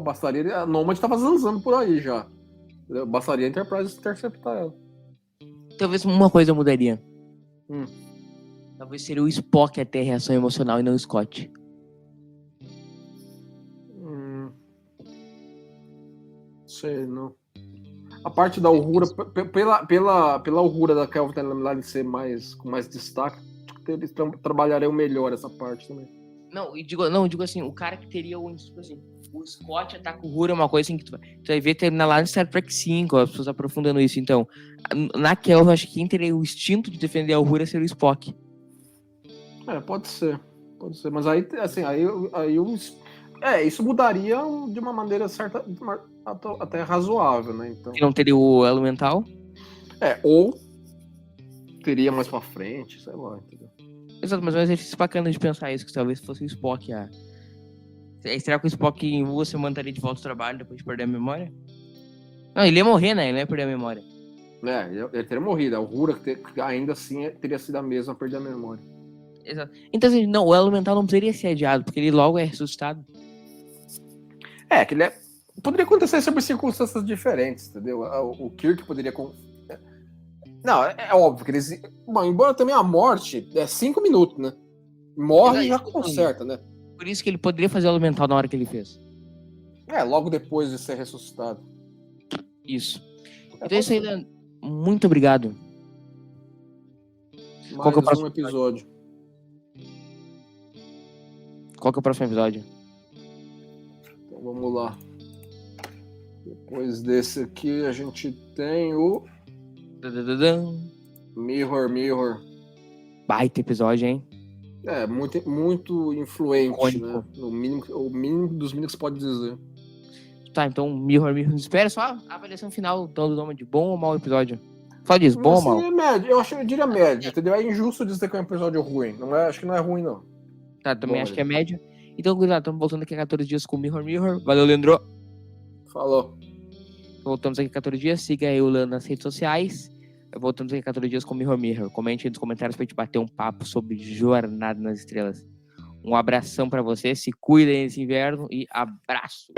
Speaker 4: Bastaria... A Nomad tava zanzando por aí já. Bastaria a Enterprise interceptar ela.
Speaker 3: Talvez uma coisa eu mudaria. Talvez seria o Spock a ter reação emocional e não o Scott.
Speaker 4: Sei, não. A parte da Uhura, pela Uhura da Kelvin Timeline ser com mais destaque, eles trabalhariam melhor essa parte também.
Speaker 3: Não, digo assim, o cara que teria o. Tipo assim, o Scott ataca o Uhura é uma coisa assim que tu vai ver terminar lá no Star Trek 5, as pessoas aprofundando isso. Então, na Kelvin, eu acho que quem teria o instinto de defender a Uhura seria o Spock.
Speaker 4: Pode ser. Mas aí, assim, isso mudaria de uma maneira certa, até razoável, né? Então,
Speaker 3: Que não teria o elo mental.
Speaker 4: ou teria mais pra frente, sei lá, entendeu?
Speaker 3: Exato, mas é um exercício bacana de pensar isso, que talvez fosse o Spock. Será que o Spock em você mandaria de volta ao trabalho depois de perder a memória? Não, ele ia morrer, né? Ele não ia perder a memória.
Speaker 4: Ele teria morrido. A Uhura, que ainda assim teria sido a mesma a perder a memória.
Speaker 3: Exato. Então, assim, não, o elo mental não precisaria ser adiado, porque ele logo é ressuscitado.
Speaker 4: Que ele poderia acontecer sobre circunstâncias diferentes, entendeu? O Kirk poderia... Não, é óbvio que eles... Bom, embora também a morte é 5 minutos, né? Morre e já conserta, né?
Speaker 3: Por isso que ele poderia fazer o elo mental na hora que ele fez.
Speaker 4: Logo depois de ser ressuscitado.
Speaker 3: Isso. Então é isso aí, Dan. Muito obrigado.
Speaker 4: Mais um episódio.
Speaker 3: Qual que é o próximo episódio?
Speaker 4: Então vamos lá. Depois desse aqui a gente tem o Mirror.
Speaker 3: Baita episódio, hein?
Speaker 4: Muito influente,
Speaker 3: Icônico.
Speaker 4: né? O mínimo dos mínimos que você pode dizer.
Speaker 3: Tá, então Mirror. Espera só a avaliação final do Noma de bom ou mau episódio. Só diz, bom ou mau?
Speaker 4: É médio, eu diria médio, entendeu? É injusto dizer que é um episódio ruim. Acho que não é ruim, não.
Speaker 3: Tá, também acho que é médio. Então, cuidado, estamos voltando aqui a 14 dias com Mirror. Valeu, Leandro.
Speaker 4: Falou.
Speaker 3: Voltamos aqui a 14 dias. Siga aí o Leandro nas redes sociais. Voltamos aqui a 14 dias com Mirror. Comente aí nos comentários pra gente bater um papo sobre Jornada nas Estrelas. Um abração pra você. Se cuidem nesse inverno e abraço.